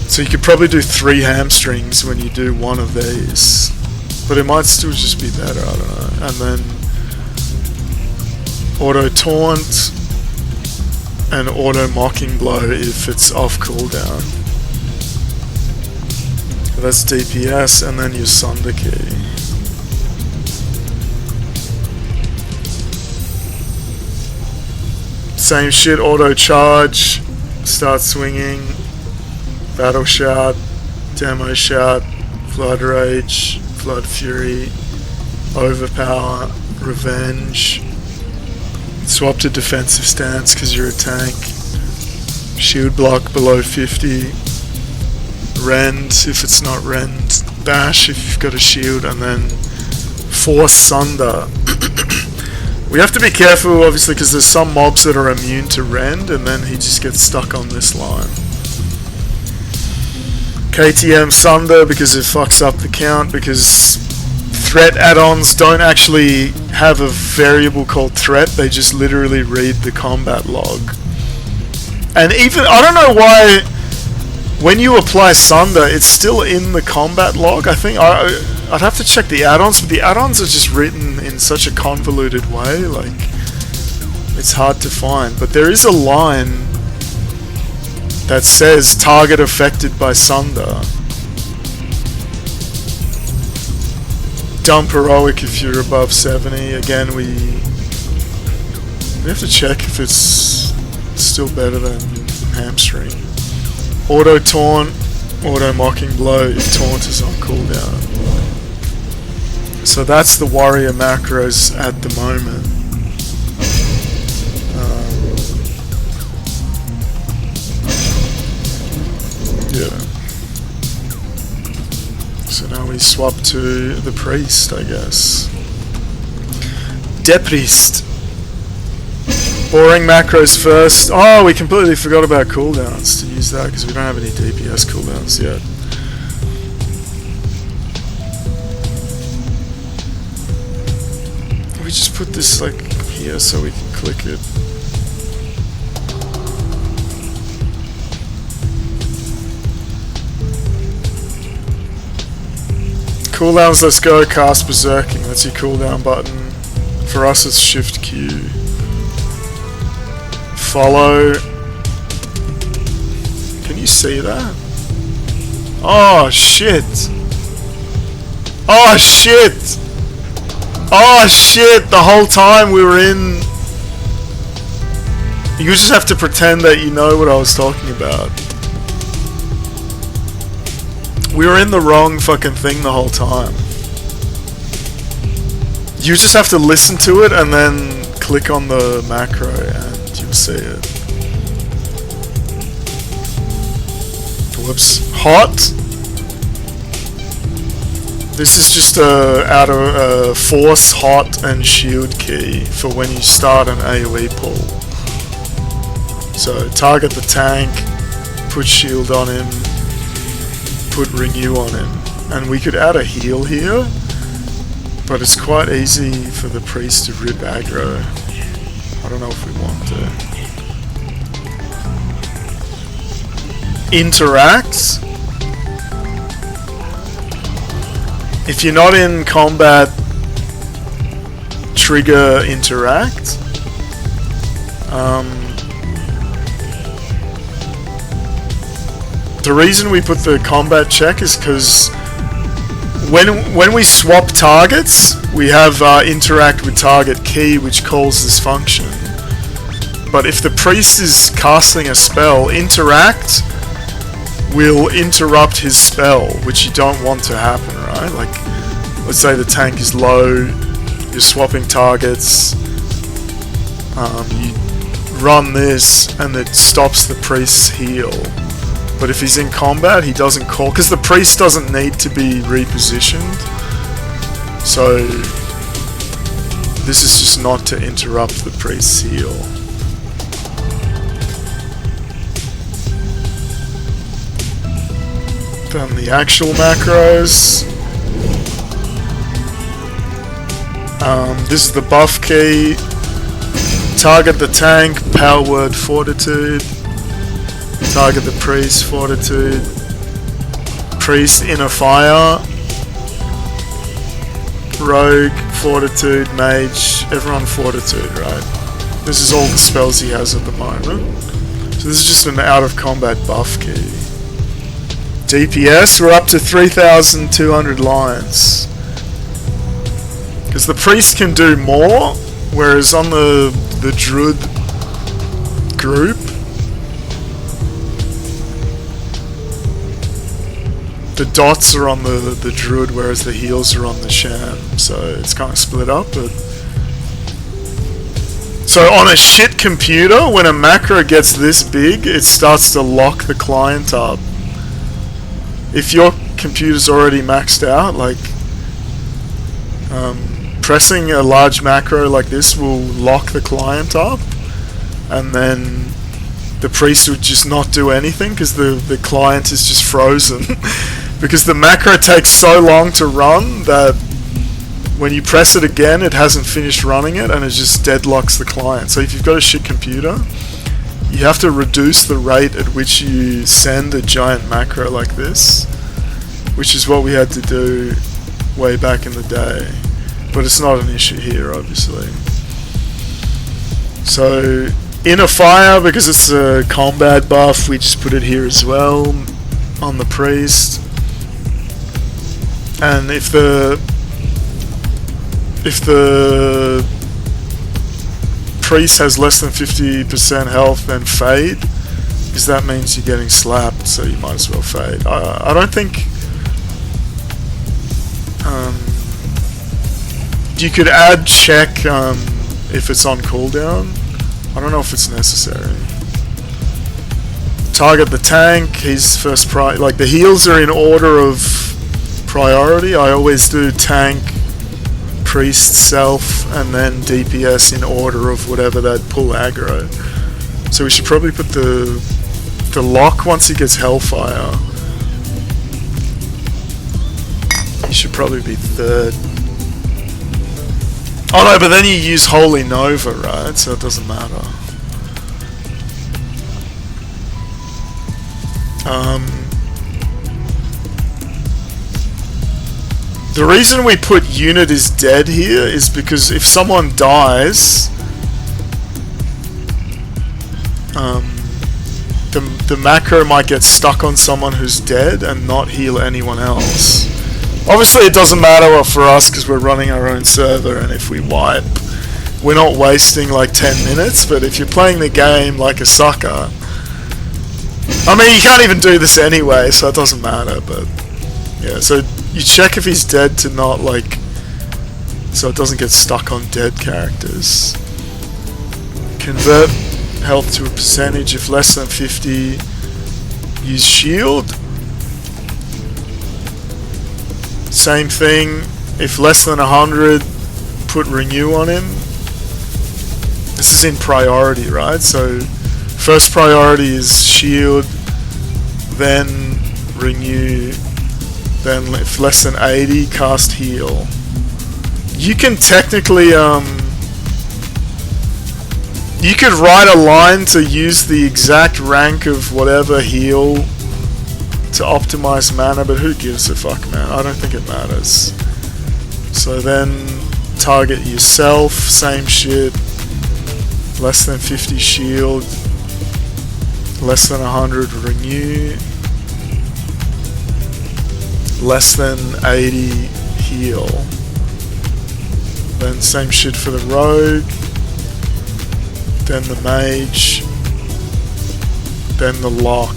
So you could probably do 3 hamstrings when you do one of these. But it might still just be better, I don't know. And then auto taunt and auto mocking blow if it's off cooldown. So that's DPS, and then your Sunder key. Same shit, auto charge, start swinging, battle shout, demo shout, flood rage, Blood Fury, Overpower, Revenge. Swap to defensive stance because you're a tank. Shield block below 50. rend if it's not rend, bash if you've got a shield, and then force sunder. We have to be careful obviously because there's some mobs that are immune to rend, and then he just gets stuck on this line. KTM sunder because it fucks up the count, because threat add-ons don't actually have a variable called threat, they just literally read the combat log. And even, I don't know why, when you apply sunder, it's still in the combat log. I think, I'd have to check the add-ons, but the add-ons are just written in such a convoluted way, like, it's hard to find. But there is a line that says target affected by sunder. Dump heroic if you're above 70. Again, we have to check if it's still better than hamstring. Auto taunt, auto mocking blow if taunt is on cooldown. So that's the warrior macros at the moment. Yeah. So now we swap to the priest, I guess. Depriest. Boring macros first. Oh, we completely forgot about cooldowns to use that because we don't have any DPS cooldowns yet. We just put this like here so we can click it. Cooldowns, let's go. Cast Berserking, that's your cooldown button. For us it's Shift Q. Follow. Can you see that? Oh shit! Oh shit! Oh shit! The whole time we were in... You just have to pretend that you know what I was talking about. We were in the wrong fucking thing the whole time. You just have to listen to it and then click on the macro and you'll see it. Whoops. Hot. This is just a force, hot, and shield key for when you start an AOE pull. So target the tank, put shield on him, put renew on him, and we could add a heal here, but it's quite easy for the priest to rip aggro. I don't know if we want to. Interact. If you're not in combat, trigger interact. The reason we put the combat check is because when we swap targets, we have interact with target key, which calls this function. But if the priest is casting a spell, interact will interrupt his spell, which you don't want to happen, right? Like, let's say the tank is low, you're swapping targets, you run this, and it stops the priest's heal. But if he's in combat, he doesn't call, because the priest doesn't need to be repositioned. So this is just not to interrupt the priest's heal. Then the actual macros. This is the buff key. Target the tank, power word fortitude. Target the priest, fortitude. Priest, inner fire. Rogue, fortitude, mage, everyone fortitude, right? This is all the spells he has at the moment. So this is just an out of combat buff key. DPS, we're up to 3,200 lines. Because the priest can do more, whereas on the druid group, the dots are on the druid, whereas the heals are on the sham. So it's kind of split up. But so on a shit computer, when a macro gets this big, it starts to lock the client up. if your computer's already maxed out, like pressing a large macro like this will lock the client up, and then the priest would just not do anything because the client is just frozen because the macro takes so long to run that when you press it again it hasn't finished running it and it just deadlocks the client. So if you've got a shit computer, you have to reduce the rate at which you send a giant macro like this, which is what we had to do way back in the day, but it's not an issue here obviously. So Inner Fire, because it's a combat buff, we just put it here as well on the priest. And if the priest has less than 50% health, then fade, because that means you're getting slapped, so you might as well fade. I don't think you could add check if it's on cooldown. I don't know if it's necessary. Target the tank, he's first priority. Like the heals are in order of priority. I always do tank, priest, self, and then DPS in order of whatever they'd pull aggro. So we should probably put the lock once he gets Hellfire. He should probably be third. Oh no, but then you use Holy Nova, right? So it doesn't matter. The reason we put unit is dead here is because if someone dies, the macro might get stuck on someone who's dead and not heal anyone else. Obviously it doesn't matter for us because we're running our own server, and if we wipe, we're not wasting like 10 minutes, but if you're playing the game like a sucker, I mean you can't even do this anyway, so it doesn't matter, but yeah, so you check if he's dead to not like, so it doesn't get stuck on dead characters. Convert health to a percentage, if less than 50, use shield. Same thing, if less than 100, put renew on him. This is in priority, right? So first priority is shield, then renew, then if less than 80, cast heal. You can technically, you could write a line to use the exact rank of whatever heal to optimize mana, but who gives a fuck, man? I don't think it matters. So then target yourself, same shit, less than 50 shield, less than 100 renew, less than 80 heal. Then same shit for the rogue, then the mage, then the lock.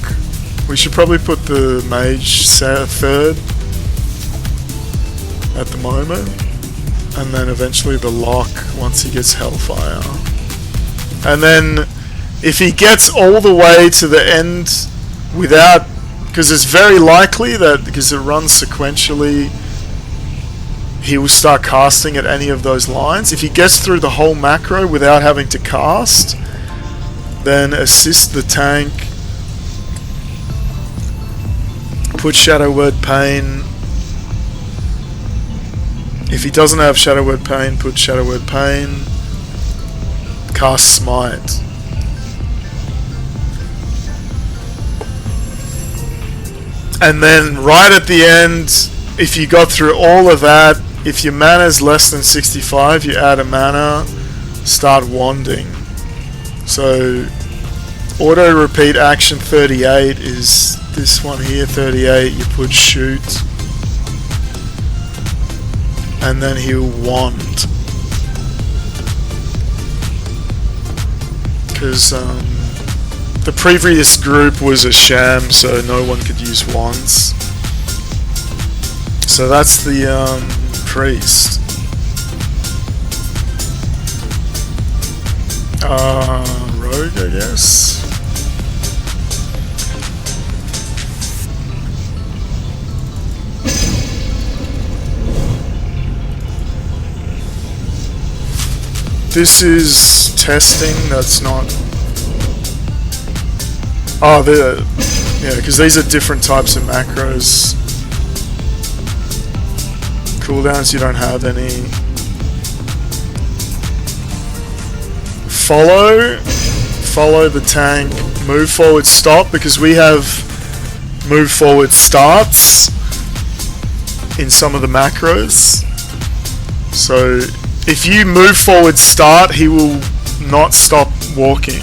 We should probably put the mage third at the moment, and then eventually the lock once he gets Hellfire. And then if he gets all the way to the end without, because it's very likely that because it runs sequentially, he will start casting at any of those lines. If he gets through the whole macro without having to cast, then assist the tank, put Shadow Word Pain. If he doesn't have Shadow Word Pain, put Shadow Word Pain, cast Smite. And then right at the end, if you got through all of that, if your mana is less than 65, you add a mana, start wanding. So auto repeat action 38 is this one here, 38, you put shoot, and then he'll wand. Because the previous group was a sham, so no one could use wands. So that's the priest. Rogue, I guess. This is testing, that's not... Oh, yeah, because these are different types of macros. Cooldowns, you don't have any. Follow the tank, move forward, stop, because we have move forward starts in some of the macros. So if you move forward start, he will not stop walking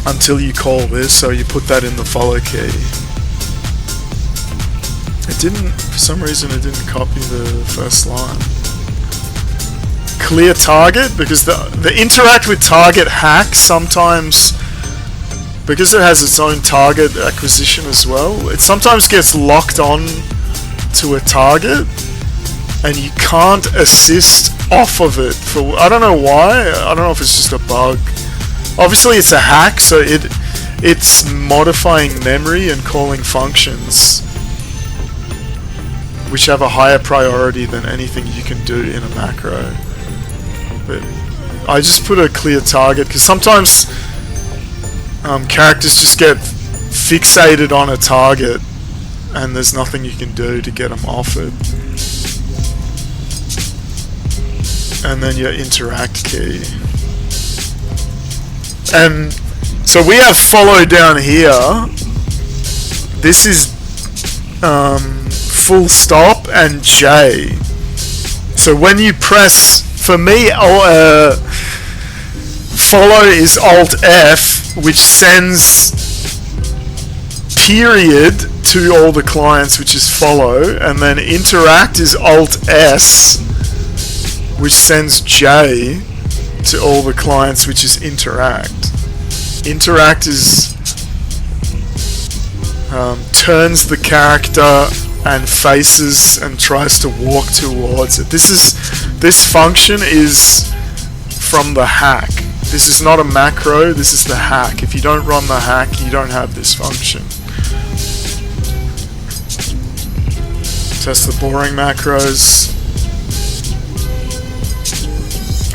until you call this, so you put that in the follow key. It didn't, for some reason it didn't copy the first line. Clear target, because the interact with target hack sometimes, because it has its own target acquisition as well, it sometimes gets locked on to a target and you can't assist off of it for, I don't know why, I don't know if it's just a bug. Obviously it's a hack, so it's modifying memory and calling functions which have a higher priority than anything you can do in a macro. But I just put a clear target because sometimes characters just get fixated on a target and there's nothing you can do to get them off it. And then your interact key. And so we have follow down here. This is full stop and J. So when you press, for me, follow is Alt F, which sends period to all the clients, which is follow, and then interact is Alt S, which sends J to all the clients, which is interact. Interact is turns the character and faces and tries to walk towards it. This function is from the hack. This is not a macro, this is the hack. If you don't run the hack, you don't have this function. Test the boring macros.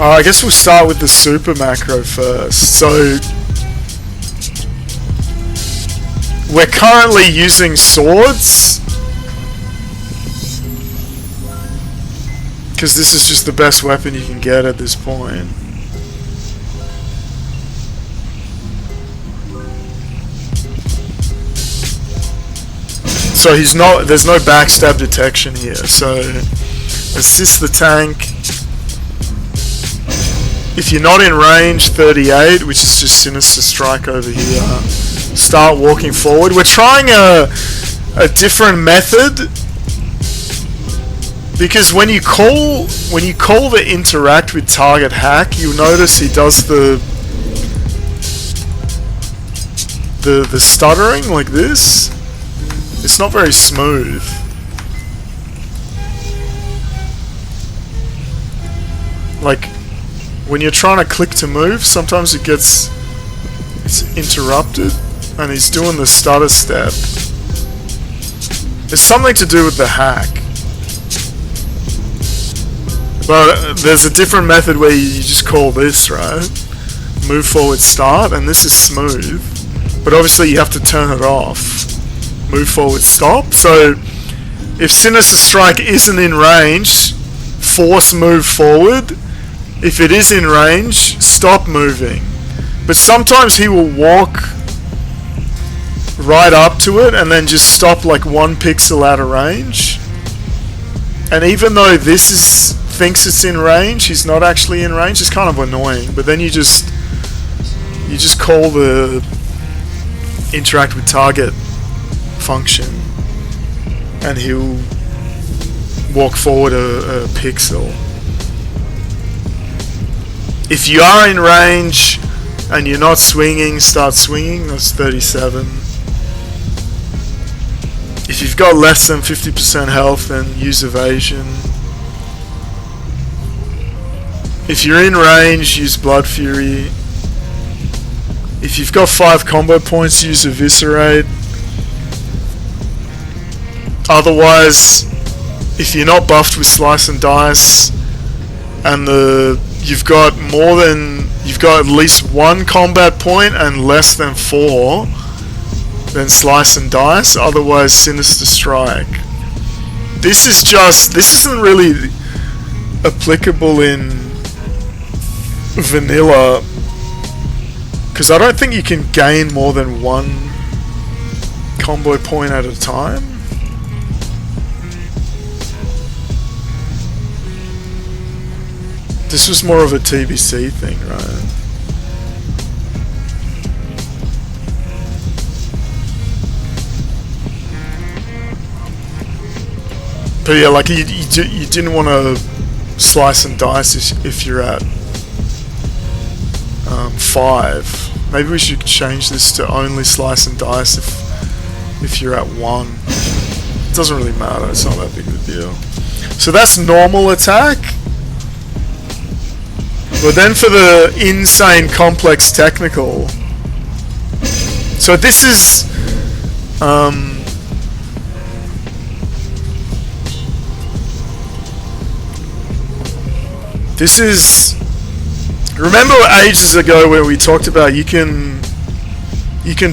I guess we'll start with the super macro first. So we're currently using swords because this is just the best weapon you can get at this point. So there's no backstab detection here. So assist the tank. If you're not in range, 38, which is just Sinister Strike over here. Start walking forward. We're trying a different method because when you call the interact with target hack, you'll notice he does the stuttering like this. It's not very smooth. Like when you're trying to click to move, sometimes it's interrupted, and he's doing the stutter step. It's something to do with the hack. But there's a different method where you just call this, right? Move forward start, and this is smooth. But obviously you have to turn it off. Move forward stop. So if Sinister Strike isn't in range, force move forward. If it is in range, stop moving. But sometimes he will walk right up to it and then just stop like 1 pixel out of range. And even though this thinks it's in range, he's not actually in range. It's kind of annoying. But then you just call the interact with target function and he'll walk forward a pixel. If you are in range and you're not swinging, start swinging. That's 37. If you've got less than 50% health, then use evasion. If you're in range, use Blood Fury. If you've got 5 combo points, use Eviscerate. Otherwise, if you're not buffed with Slice and Dice, and you've got at least one combat point and less than 4, then slice and dice, otherwise sinister strike. This isn't really applicable in vanilla, because I don't think you can gain more than 1 combo point at a time. This was more of a TBC thing, right? But yeah, like you didn't want to slice and dice if you're at 5. Maybe we should change this to only slice and dice if you're at 1. It doesn't really matter, it's not that big of a deal. So that's normal attack. But then for the insane complex technical, so this is remember ages ago where we talked about you can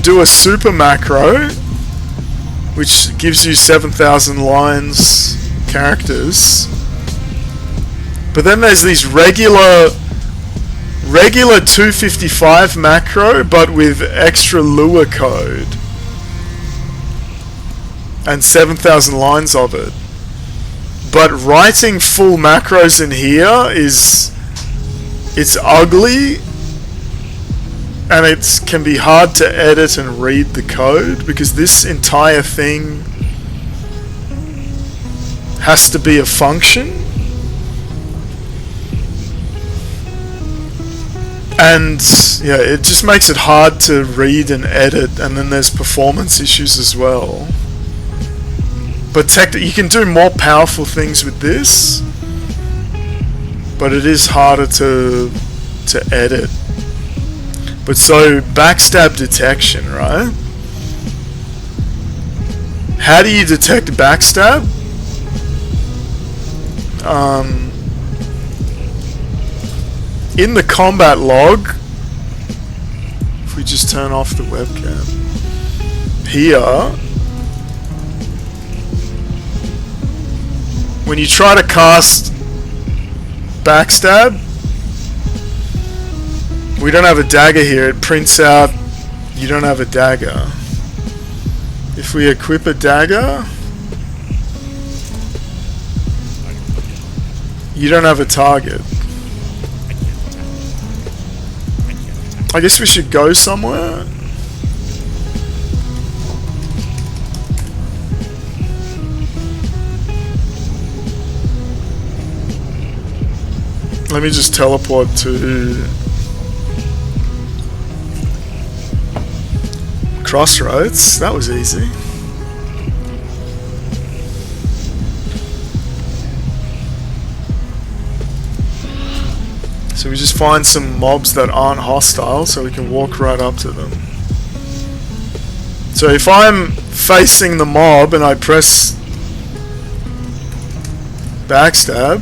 do a super macro which gives you 7,000 lines characters, but then there's these regular 255 macro but with extra Lua code and 7,000 lines of it. But writing full macros in here it's ugly, and it can be hard to edit and read the code because this entire thing has to be a function, and yeah, it just makes it hard to read and edit, and then there's performance issues as well. But you can do more powerful things with this, but it is harder to edit. But so backstab detection, right? How do you detect backstab? In the combat log, if we just turn off the webcam here, when you try to cast backstab, we don't have a dagger here. It prints out you don't have a dagger. If we equip a dagger, you don't have a target. I guess we should go somewhere. Let me just teleport to Crossroads. That was easy. So we just find some mobs that aren't hostile so we can walk right up to them. So if I'm facing the mob and I press backstab,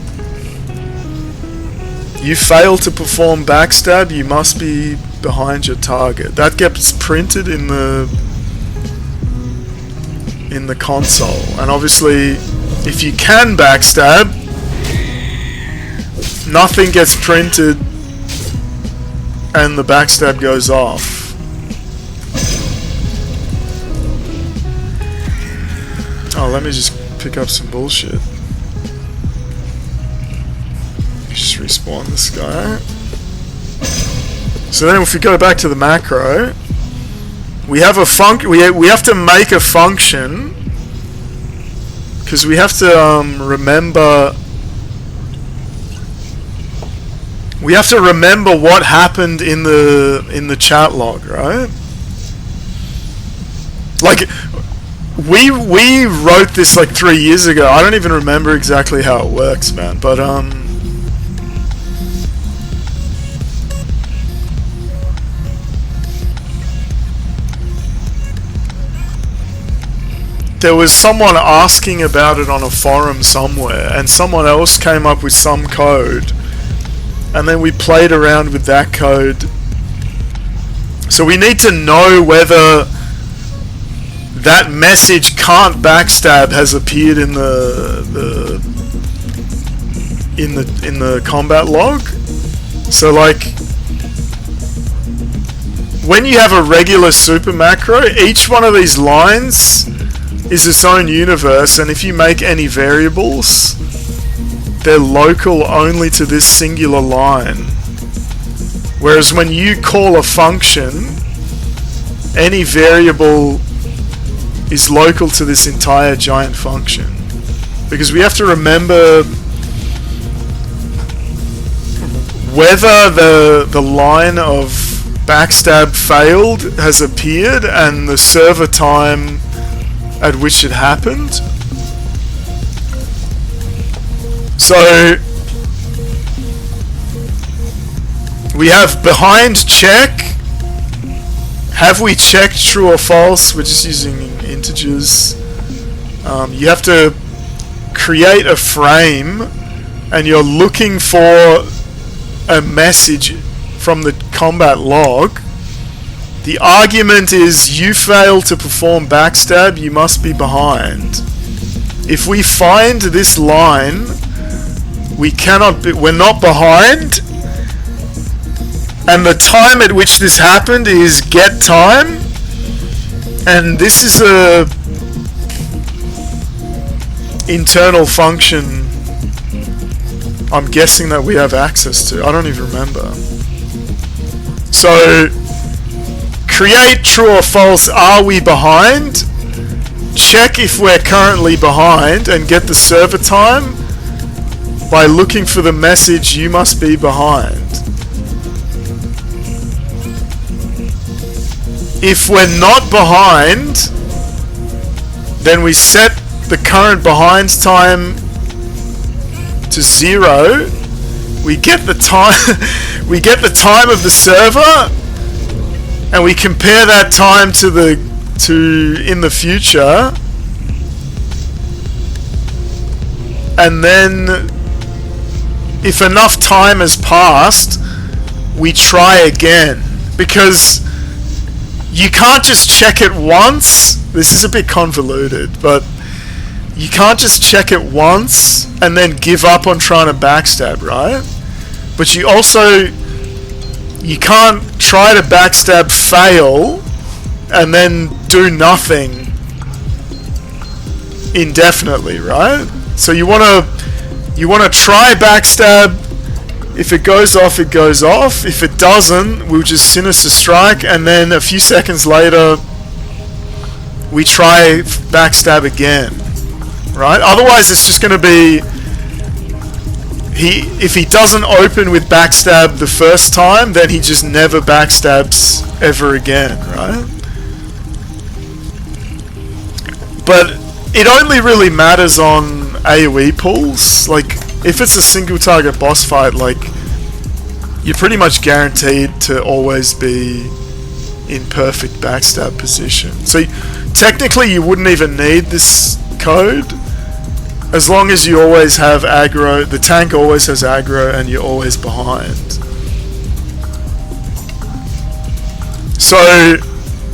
you fail to perform backstab, you must be behind your target. That gets printed in the console. And obviously, if you can backstab, nothing gets printed and the backstab goes off. Oh, let me just pick up some bullshit. Just respawn this guy. So then if we go back to the macro, we have we have to make a function because we have to remember what happened in the chat log, right? Like we wrote this like 3 years ago. I don't even remember exactly how it works, man, but there was someone asking about it on a forum somewhere, and someone else came up with some code, and then we played around with that code. So we need to know whether that message "can't backstab" has appeared in the combat log. So like, when you have a regular super macro, each one of these lines is its own universe, and if you make any variables, they're local only to this singular line. Whereas when you call a function, any variable is local to this entire giant function. Because we have to remember whether the line of backstab failed has appeared and the server time at which it happened. So we have behind check. Have we checked true or false? We're just using integers. You have to create a frame, and you're looking for a message from the combat log. The argument is you fail to perform backstab, you must be behind. If we find this line, we're not behind, and the time at which this happened is get time, and this is a internal function I'm guessing that we have access to. I don't even remember. So create true or false, are we behind? Check if we're currently behind and get the server time by looking for the message you must be behind. If we're not behind, then we set the current behind time to 0. We get the time we get the time of the server, and we compare that time to in the future, and then if enough time has passed, we try again, because you can't just check it once. This is a bit convoluted, but you can't just check it once and then give up on trying to backstab, right? But you can't try to backstab, fail, and then do nothing indefinitely, right? So you want to try backstab. If it goes off, it goes off. If it doesn't, we'll just Sinister Strike, and then a few seconds later we try backstab again, right? Otherwise it's just going to be, if he doesn't open with backstab the first time, then he just never backstabs ever again, right? But it only really matters on AOE pools. Like, if it's a single target boss fight, like, you're pretty much guaranteed to always be in perfect backstab position. So technically you wouldn't even need this code, as long as you always have aggro, the tank always has aggro, and you're always behind. So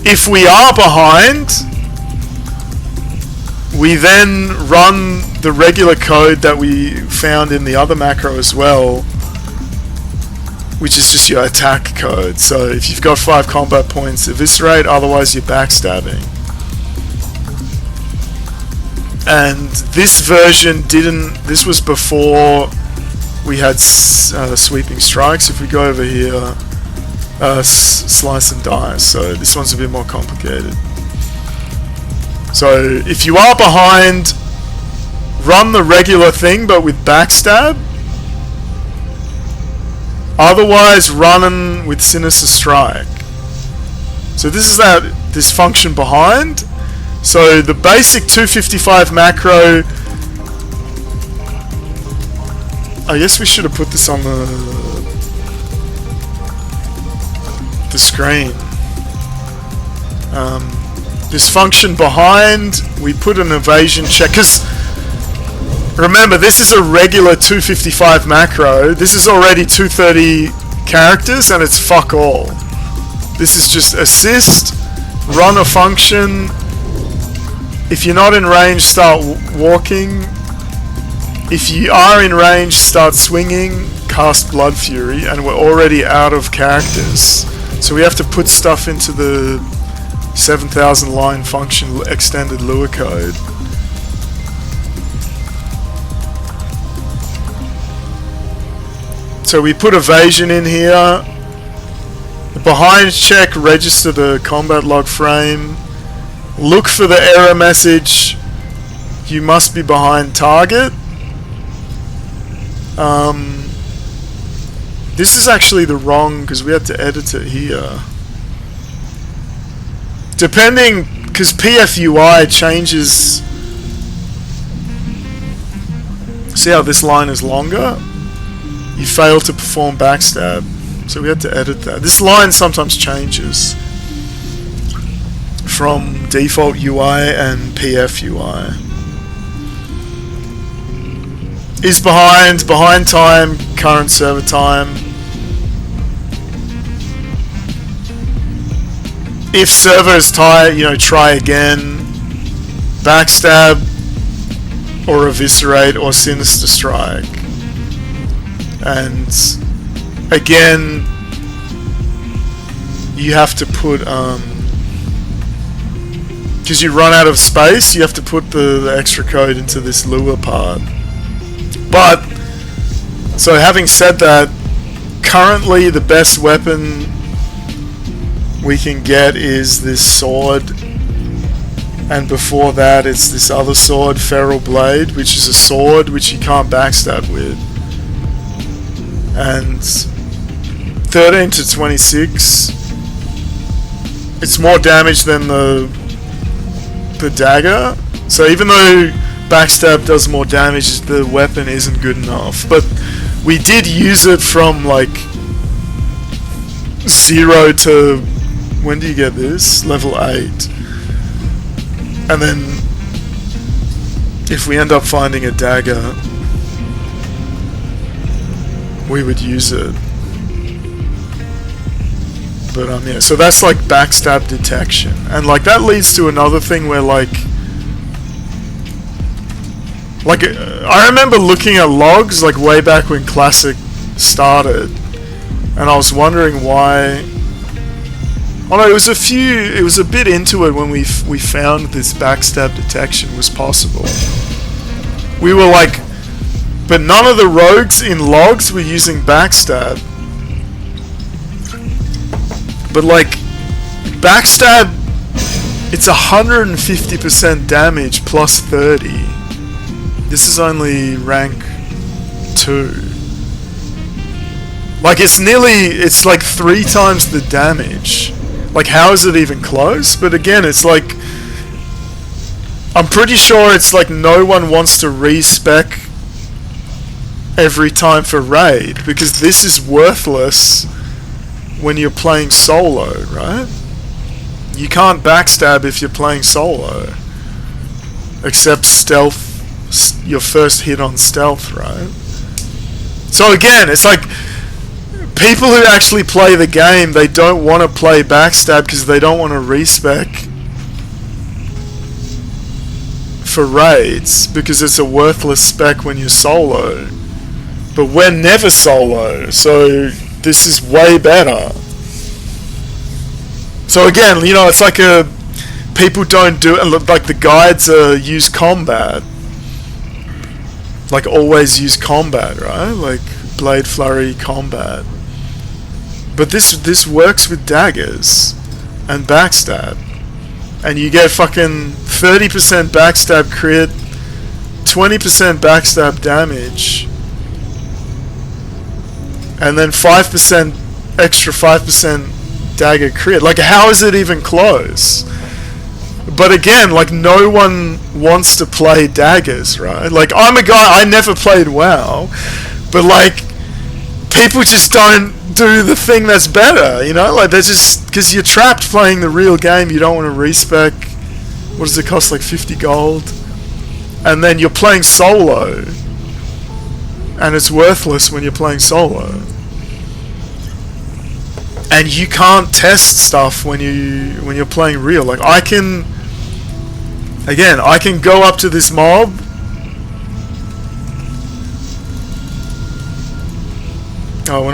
if we are behind, we then run the regular code that we found in the other macro as well, which is just your attack code. So if you've got 5 combat points, eviscerate, otherwise you're backstabbing. And this version this was before we had sweeping strikes. If we go over here, slice and dice, so this one's a bit more complicated. So if you are behind, run the regular thing but with backstab. Otherwise, running with Sinister Strike. So this is this function behind. So the basic 255 macro, I guess we should have put this on the screen. This function behind, we put an evasion check, because Remember, this is a regular 255 macro. This is already 230 characters, and it's fuck all. This is just assist, run a function. If you're not in range, start walking. If you are in range, start swinging, cast Blood Fury, and we're already out of characters. So we have to put stuff into the 7,000 line function extended Lua code. So we put evasion in here. Behind check, register the combat log frame. Look for the error message. You must be behind target. This is actually the wrong, because we had to edit it here. Depending, because PFUI changes. See how this line is longer? You fail to perform backstab. So we had to edit that. This line sometimes changes from default UI and PF UI. Is behind time, current server time. If server is tight, try again. Backstab, or eviscerate, or sinister strike. And again, you have to put because you run out of space, you have to put the extra code into this Lua part. But so having said that, currently the best weapon we can get is this sword, and before that it's this other sword, Feral Blade, which is a sword which you can't backstab with. And 13 to 26, it's more damage than the dagger. So even though backstab does more damage, the weapon isn't good enough. But we did use it from like 0 to, when do you get this? Level 8. And then if we end up finding a dagger, we would use it. But yeah, so that's like backstab detection, and like that leads to another thing where like I remember looking at logs like way back when Classic started, and I was wondering why. Oh no, it was a bit into it when we found this backstab detection was possible. We were like, but none of the rogues in logs were using backstab. But like, backstab, it's 150% damage plus 30. This is only rank 2. Like it's like 3 times the damage. Like how is it even close? But again, it's like, I'm pretty sure it's like no one wants to respec every time for raid, because this is worthless when you're playing solo, right? You can't backstab if you're playing solo, except stealth, your first hit on stealth, right? So again, it's like people who actually play the game, they don't want to play backstab because they don't want to respec for raids, because it's a worthless spec when you're solo. But we're never solo, so this is way better. So again, it's like people don't do it, like the guides use combat. Like always use combat, right? Like Blade Flurry combat. But this works with daggers and backstab. And you get fucking 30% backstab crit, 20% backstab damage, and then 5% extra 5% dagger crit. Like how is it even close? But again, like no one wants to play daggers, right? Like I'm a guy, I never played WoW, but like people just don't do the thing that's better, like they're just, because you're trapped playing the real game, you don't want to respec. What does it cost, like 50 gold? and then you're playing solo, and it's worthless when you're playing solo. And you can't test stuff when you're playing real. Like I can go up to this mob. Oh, we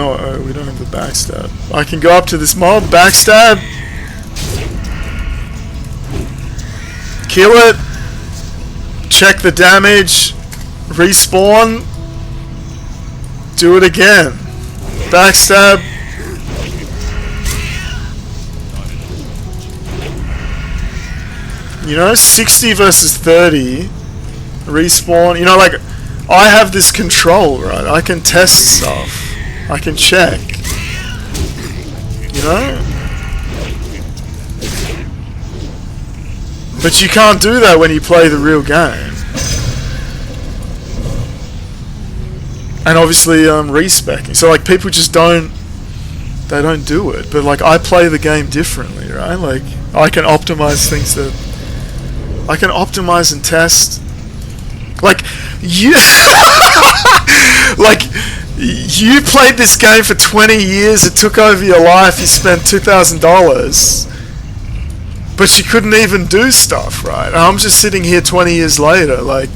don't have the backstab. I can go up to this mob, backstab, kill it, check the damage, respawn, do it again, backstab. You know, 60 versus 30, respawn. You know, like, I have this control, right? I can test stuff. I can check. You know? But you can't do that when you play the real game. And obviously, respecing. So, like, people just don't do it. But, like, I play the game differently, right? Like, I can optimize things that... I can optimize and test. Like, you... like, you played this game for 20 years, it took over your life, you spent $2,000. But you couldn't even do stuff, right? And I'm just sitting here 20 years later, like,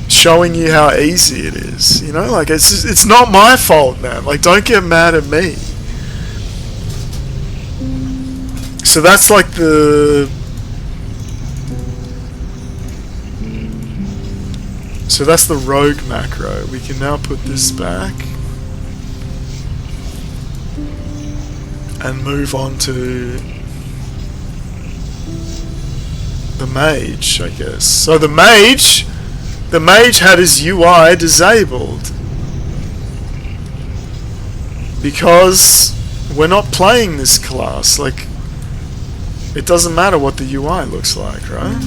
showing you how easy it is. You know, like, it's not my fault, man. Like, don't get mad at me. So that's like the... So that's the rogue macro. We can now put this back and move on to the mage, I guess. So the mage had his UI disabled because we're not playing this class. Like, it doesn't matter what the UI looks like, right?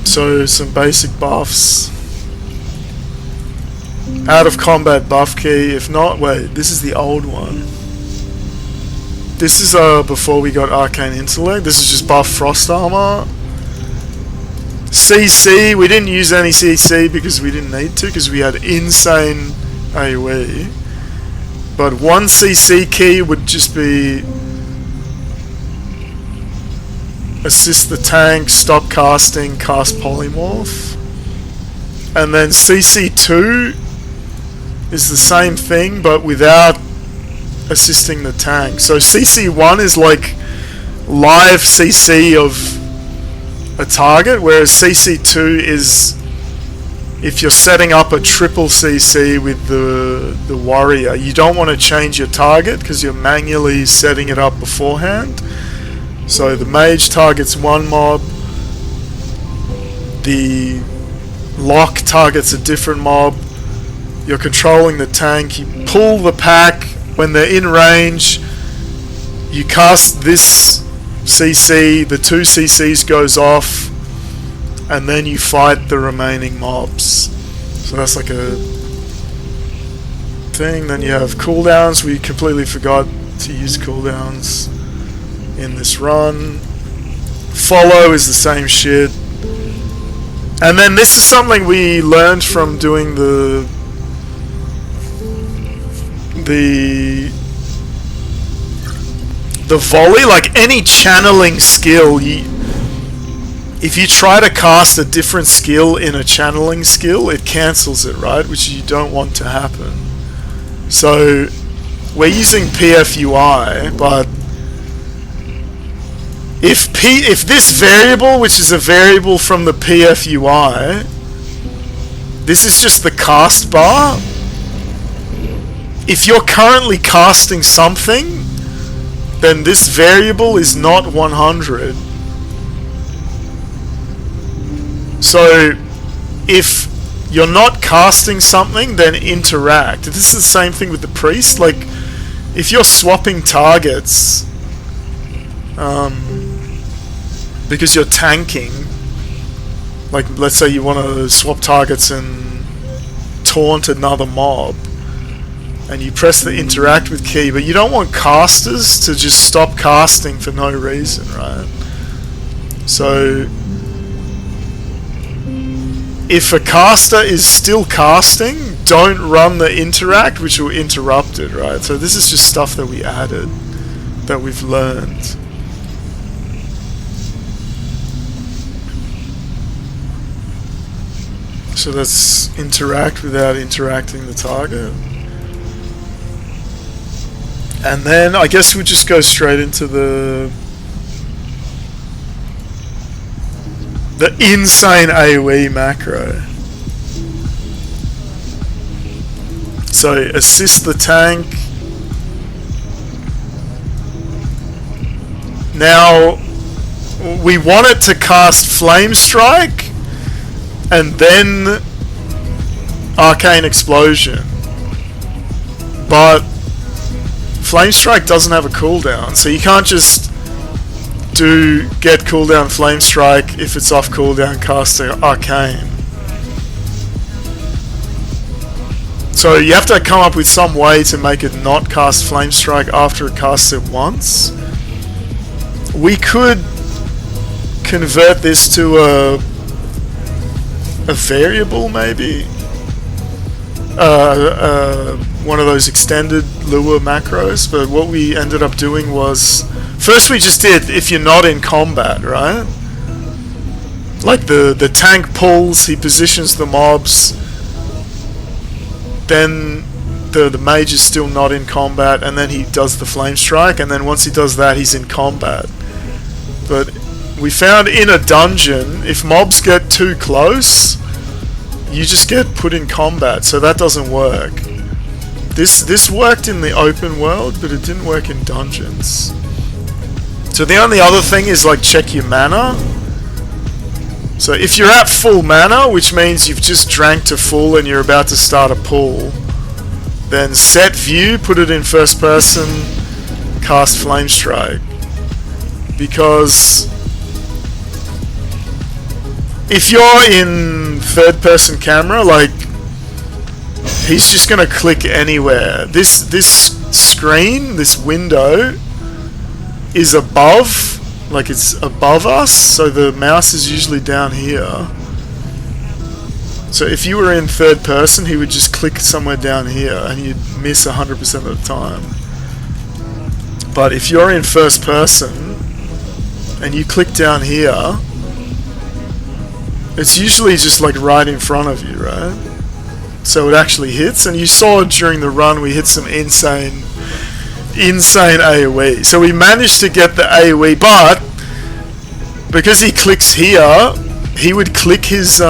So some basic buffs. Out of combat buff key. If not, wait, this is the old one. This is before we got arcane intellect. This is just buff frost armor. CC, we didn't use any CC because we didn't need to, because we had insane AOE. But one CC key would just be assist the tank, stop casting, cast polymorph. And then CC2 is the same thing but without assisting the tank. So CC1 is like live CC of a target, whereas CC2 is if you're setting up a triple CC with the warrior, you don't want to change your target because you're manually setting it up beforehand. So the mage targets one mob, the lock targets a different mob, you're controlling the tank, you pull the pack, when they're in range, you cast this CC, the 2 CCs goes off, and then you fight the remaining mobs. So that's like a thing. Then you have cooldowns. We completely forgot to use cooldowns in this run. Follow is the same shit. And then this is something we learned from doing the volley. Like any channeling skill, if you try to cast a different skill in a channeling skill, it cancels it, right? Which you don't want to happen. So we're using PFUI, but if this variable, which is a variable from the PFUI, this is just the cast bar. If you're currently casting something, then this variable is not 100. So if you're not casting something, then interact. This is the same thing with the priest. Like, if you're swapping targets, because you're tanking, like let's say you want to swap targets and taunt another mob, and you press the interact with key, but you don't want casters to just stop casting for no reason, right? So if a caster is still casting, don't run the interact, which will interrupt it, right? So this is just stuff that we added, that we've learned. So that's interact without interacting the target. And then I guess we'll just go straight into the insane AOE macro. So assist the tank. Now we want it to cast Flame Strike and then Arcane Explosion, but Flame Strike doesn't have a cooldown, so you can't just get cooldown Flame Strike if it's off cooldown casting Arcane. So you have to come up with some way to make it not cast Flame Strike after it casts it once. We could convert this to a variable, maybe. One of those extended lure macros, but what we ended up doing was, first we just did if you're not in combat, right? Like the tank pulls, he positions the mobs, then the mage is still not in combat, and then he does the flame strike, and then once he does that he's in combat. But we found in a dungeon, if mobs get too close, you just get put in combat, so that doesn't work. This worked in the open world, but it didn't work in dungeons. So the only other thing is like check your mana. So if you're at full mana, which means you've just drank to full and you're about to start a pull, then set view, put it in first person, cast Flame Strike. Because if you're in third person camera, like, he's just gonna click anywhere. This screen, this window, is above, like it's above us, so the mouse is usually down here. So if you were in third person, he would just click somewhere down here and you'd miss 100% of the time. But if you're in first person and you click down here, it's usually just like right in front of you, right? So it actually hits, and you saw during the run we hit some insane AOE. So we managed to get the AOE, but because he clicks here, he would click his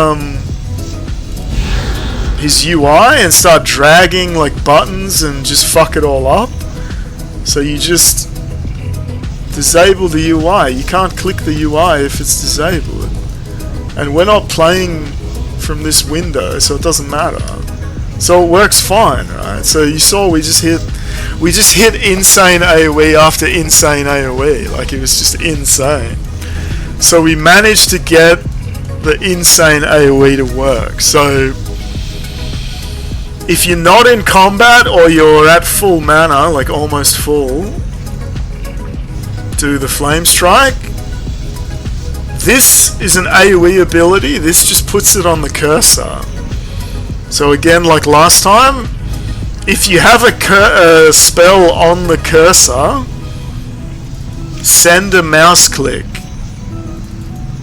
UI and start dragging like buttons and just fuck it all up. So you just disable the UI. You can't click the UI if it's disabled. And we're not playing from this window, so it doesn't matter. So it works fine, right? So you saw we just hit insane AOE after insane AOE, like it was just insane. So we managed to get the insane AOE to work. So if you're not in combat or you're at full mana, like almost full, do the Flame Strike. This is an AOE ability, this just puts it on the cursor. So again, like last time, if you have a spell on the cursor, send a mouse click.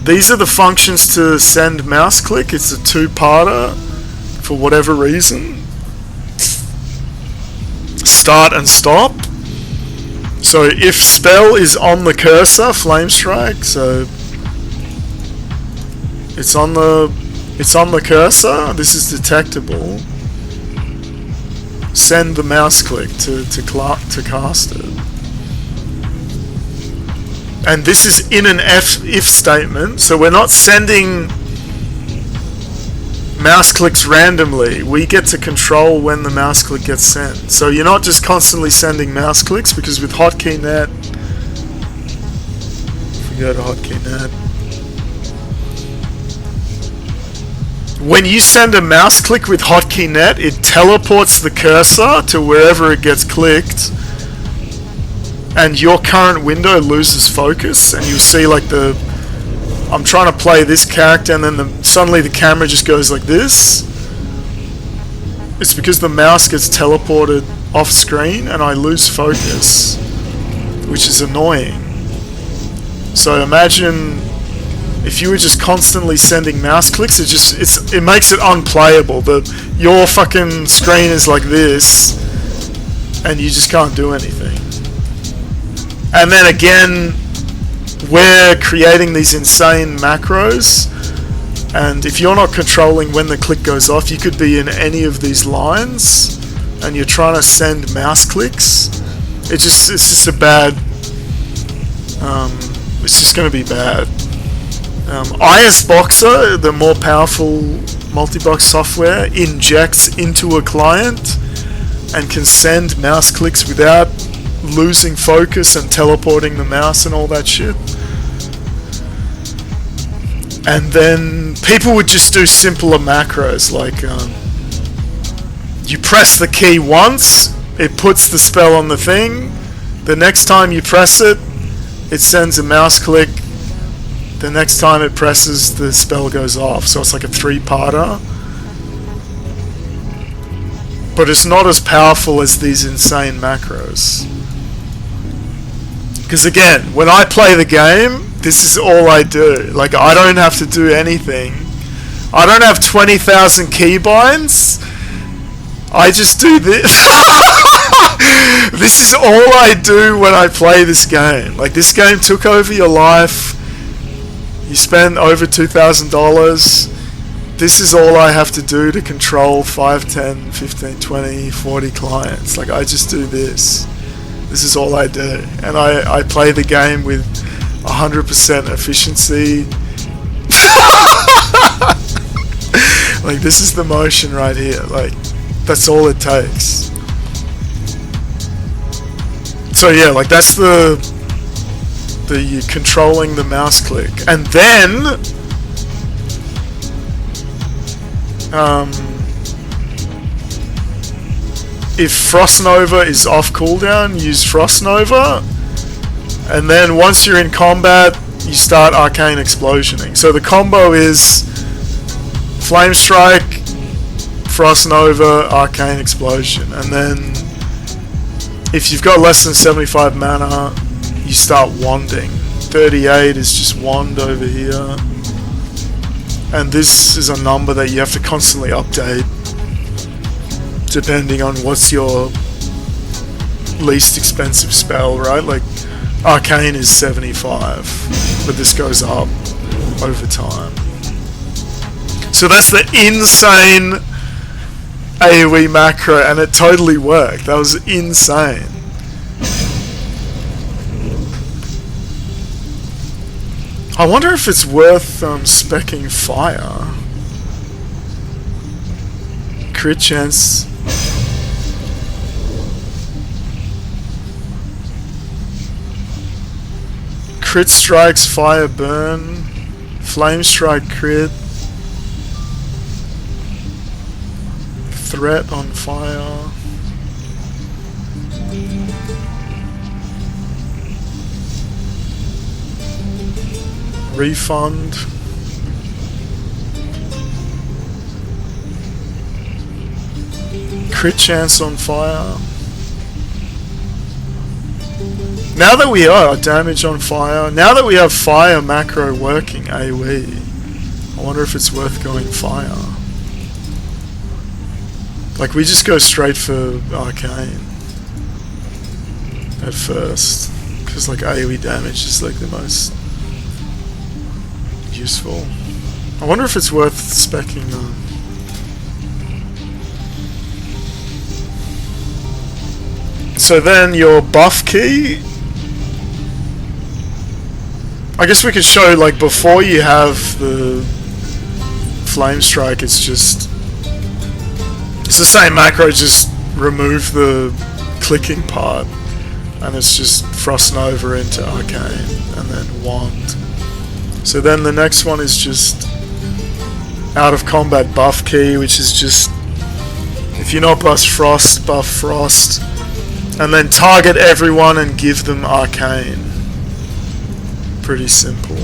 These are the functions to send mouse click. It's a two-parter for whatever reason. Start and stop. So if spell is on the cursor, Flame Strike, so it's on the cursor, this is detectable. Send the mouse click to cast it. And this is in an if statement, so we're not sending mouse clicks randomly. We get to control when the mouse click gets sent. So you're not just constantly sending mouse clicks, because with HotKeyNet, if we go to HotKeyNet, when you send a mouse click with hotkey net, it teleports the cursor to wherever it gets clicked, and your current window loses focus, and you'll see like I'm trying to play this character, and then suddenly the camera just goes like this. It's because the mouse gets teleported off screen and I lose focus, which is annoying. So imagine if you were just constantly sending mouse clicks, it makes it unplayable. Your fucking screen is like this and you just can't do anything. And then again, we're creating these insane macros, and if you're not controlling when the click goes off, you could be in any of these lines and you're trying to send mouse clicks. It's just a bad, it's just going to be bad. Boxer, the more powerful multi-box software, injects into a client and can send mouse clicks without losing focus and teleporting the mouse and all that shit. And then people would just do simpler macros, like you press the key once, it puts the spell on the thing. The next time you press it, it sends a mouse click. The next time it presses, the spell goes off. So it's like a 3-parter. But it's not as powerful as these insane macros. Because again, when I play the game, this is all I do. Like, I don't have to do anything. I don't have 20,000 keybinds. I just do this. This is all I do when I play this game. Like, this game took over your life. You spend over $2,000. This is all I have to do to control 5, 10, 15, 20, 40 clients. Like, I just do this. This is all I do. And I play the game with 100% efficiency. Like, this is the motion right here. Like, that's all it takes. So yeah, like, that's the controlling the mouse click. And then if Frost Nova is off cooldown, use Frost Nova, and then once you're in combat, you start Arcane Explosioning. So the combo is Flame Strike, Frost Nova, Arcane Explosion, and then if you've got less than 75 mana, you start wanding. 38 is just wand over here, and this is a number that you have to constantly update depending on what's your least expensive spell, right? Like, Arcane is 75, but this goes up over time. So that's the insane AOE macro, and it totally worked. That was insane. I wonder if it's worth speccing fire. Crit chance. Crit strikes, fire burn, flame strike crit, threat on fire. Refund. Crit chance on fire. Now that we are damage on fire, now that we have fire macro working AOE, I wonder if it's worth going fire. Like, we just go straight for Arcane at first, because like AOE damage is like the most useful. I wonder if it's worth speccing them. So then your buff key, I guess we could show, like, before you have the flame strike, it's the same macro, just remove the clicking part, and it's just Frost Nova into Arcane, and then Wand. So then the next one is just out of combat buff key, which is just if you're not buff frost, and then target everyone and give them arcane. Pretty simple.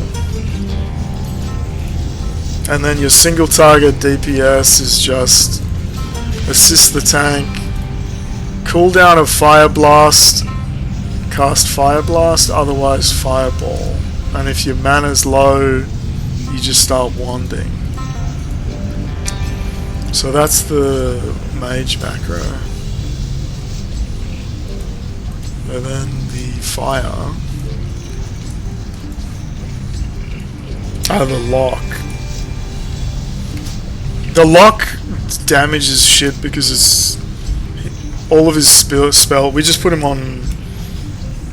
And then your single target DPS is just assist the tank, cooldown of Fire Blast, cast Fire Blast, otherwise Fireball. And if your mana's low, you just start wanding. So that's the Mage macro. And then the Fire. The lock. The lock damage is shit because it's all of his spell. We just put him on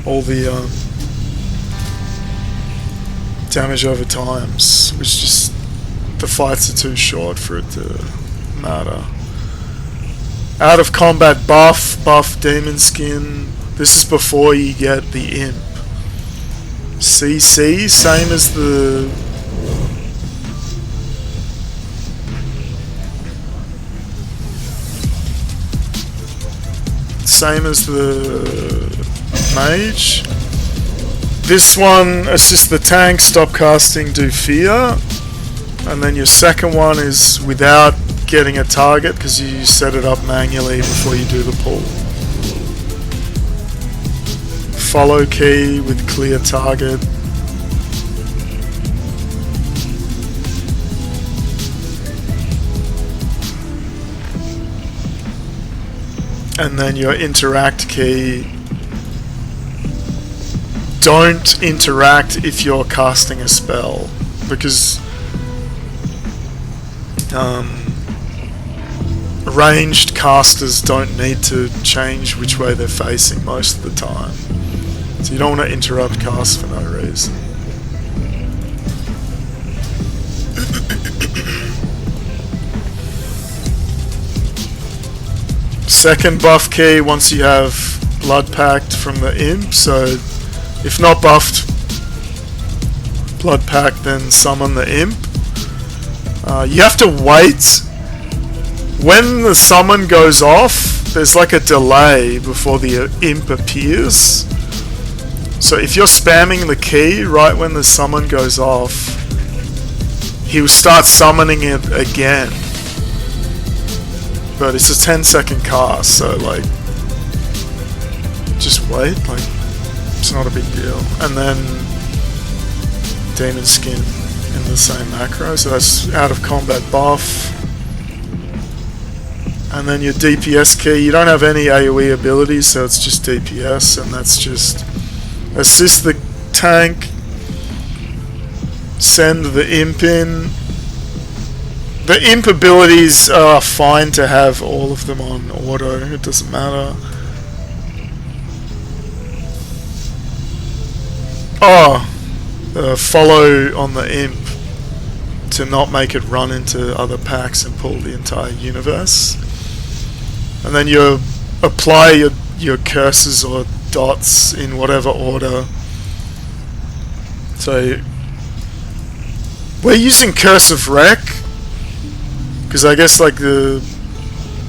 all the damage over times, which just the fights are too short for it to matter. Out of combat buff demon skin. This is before you get the imp. CC, same as the Mage. This one assists the tank, stop casting, do fear. And then your second one is without getting a target because you set it up manually before you do the pull. Follow key with clear target. And then your interact key. Don't interact if you're casting a spell, because ranged casters don't need to change which way they're facing most of the time. So you don't want to interrupt casts for no reason. Second buff key once you have Blood Pact from the imp, so if not buffed Blood Pact, then summon the imp. You have to wait. When the summon goes off, there's like a delay before the imp appears. So if you're spamming the key right when the summon goes off, he'll start summoning it again. But it's a 10-second cast, so like, just wait, like, it's not a big deal. And then Demon Skin in the same macro, so that's out of combat buff. And then your DPS key, you don't have any AOE abilities, so it's just DPS, and that's just assist the tank, send the imp in. The imp abilities are fine to have all of them on auto, it doesn't matter. Follow on the imp to not make it run into other packs and pull the entire universe. And then you apply your curses or dots in whatever order. So we're using Curse of Wreck because I guess like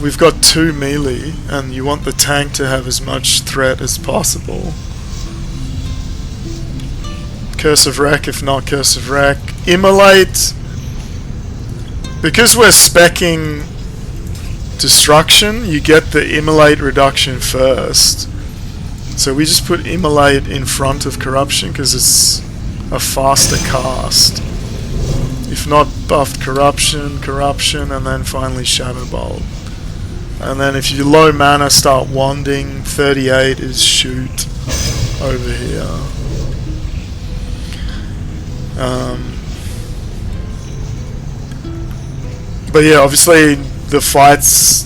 we've got 2 melee and you want the tank to have as much threat as possible. Curse of Wreck, if not Curse of Wreck. Immolate, because we're speccing destruction, you get the immolate reduction first. So we just put immolate in front of corruption because it's a faster cast. If not buffed corruption, and then finally Shadow Bolt. And then if you low mana, start wanding. 38 is shoot over here. But yeah, obviously the fights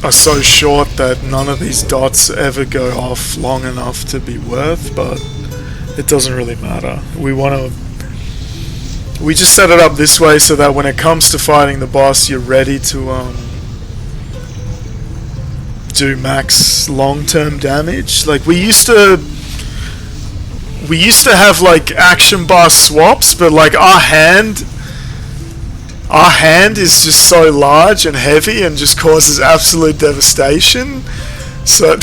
are so short that none of these dots ever go off long enough to be worth, but it doesn't really matter. We just set it up this way so that when it comes to fighting the boss, you're ready to do max long-term damage. Like we used to have like action bar swaps, but like our hand our hand is just so large and heavy and just causes absolute devastation. So,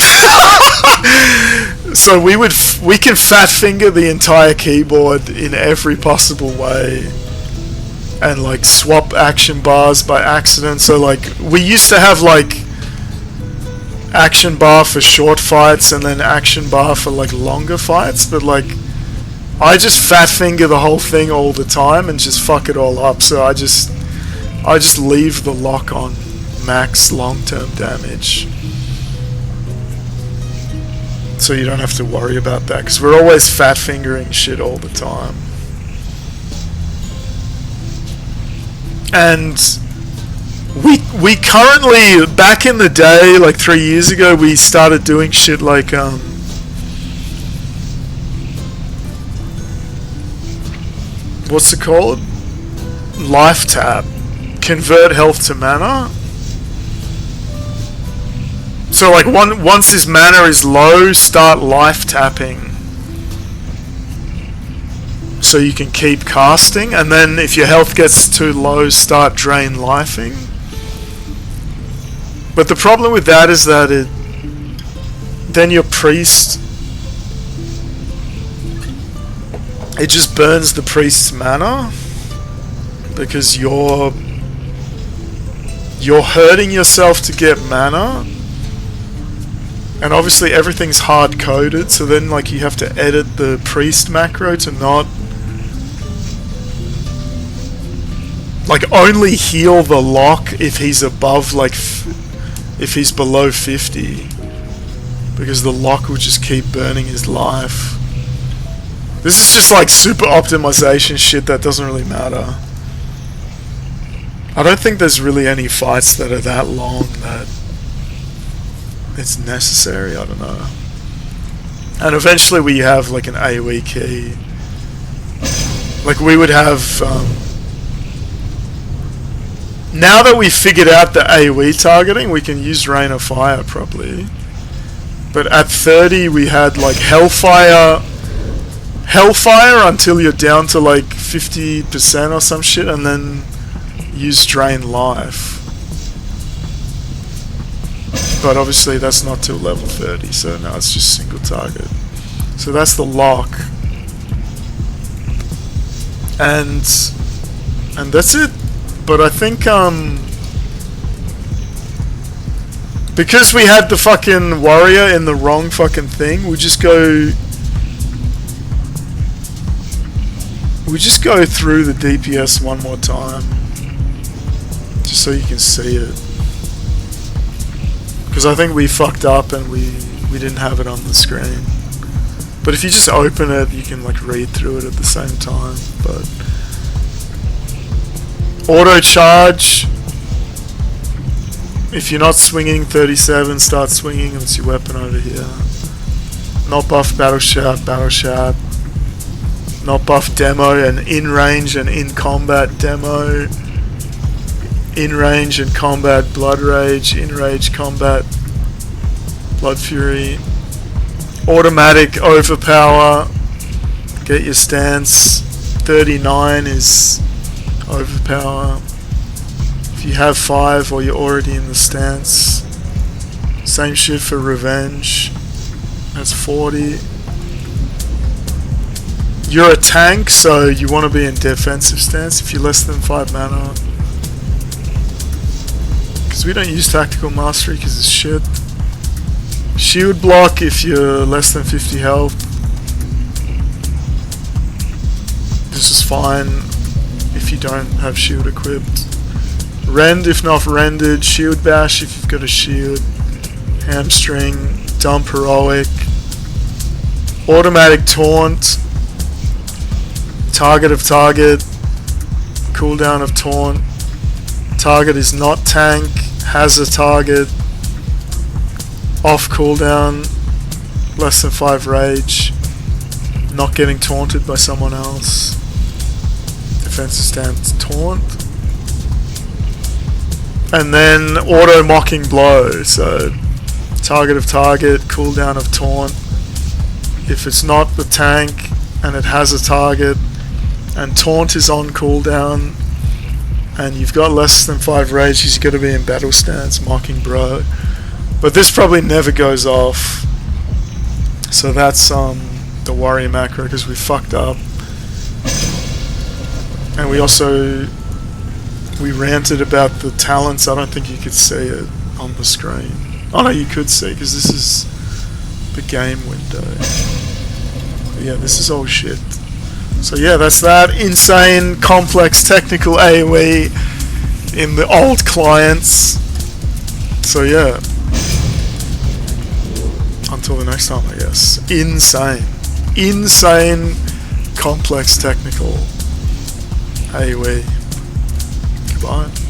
so we can fat finger the entire keyboard in every possible way, and like swap action bars by accident. So like we used to have like action bar for short fights and then action bar for like longer fights, but like I just fat finger the whole thing all the time and just fuck it all up. So I just leave the lock on max long-term damage, so you don't have to worry about that, because we're always fat fingering shit all the time. And we currently, back in the day, like 3 years ago, we started doing shit like what's it called? Life tap. Convert health to mana. So like once his mana is low, start life tapping, so you can keep casting, and then if your health gets too low, start drain lifing. But the problem with that is that then your priest, it just burns the priest's mana, because you're hurting yourself to get mana. And obviously everything's hard coded, so then like you have to edit the priest macro to not like only heal the lock if he's above like if he's below 50, because the lock will just keep burning his life. This is just like super optimization shit that doesn't really matter. I don't think there's really any fights that are that long that it's necessary, I don't know. And eventually we have like an AOE key. Like we would have, now that we figured out the AOE targeting, we can use Rain of Fire properly. But at 30 we had like Hellfire until you're down to like 50% or some shit, and then use Drain Life. But obviously that's not till level 30, so now it's just single target. So that's the lock. And that's it. But I think because we had the fucking warrior in the wrong fucking thing, we just go through the DPS one more time, just so you can see it. Because I think we fucked up and we didn't have it on the screen. But if you just open it, you can like read through it at the same time. But auto charge. If you're not swinging 37, start swinging. That's your weapon over here. Not buff battle shout. Not buff demo, and in range and in combat demo. In range and combat blood rage, in rage combat blood fury, automatic overpower, get your stance. 39 is overpower. If you have 5 or you're already in the stance, same shit for revenge, that's 40. You're a tank, so you want to be in defensive stance if you're less than 5 mana. We don't use tactical mastery because it's shit. Shield block if you're less than 50 health. This is fine if you don't have shield equipped. Rend if not rendered. Shield bash if you've got a shield. Hamstring. Dump heroic. Automatic taunt. Target of target. Cooldown of taunt. Target is not tank. Has a target, off cooldown, less than 5 rage, not getting taunted by someone else, defensive stance taunt, and then auto mocking blow. So target of target, cooldown of taunt. If it's not the tank and it has a target and taunt is on cooldown, and you've got less than 5 rage, he's got to be in battle stance, mocking bro. But this probably never goes off. So that's the warrior macro, because we fucked up. And we also ranted about the talents. I don't think you could see it on the screen. Oh no, you could see, because this is the game window. But yeah, this is all shit. So yeah, that's that. Insane, complex, technical AOE in the old clients. So yeah. Until the next time, I guess. Insane. Insane, complex, technical AOE. Goodbye.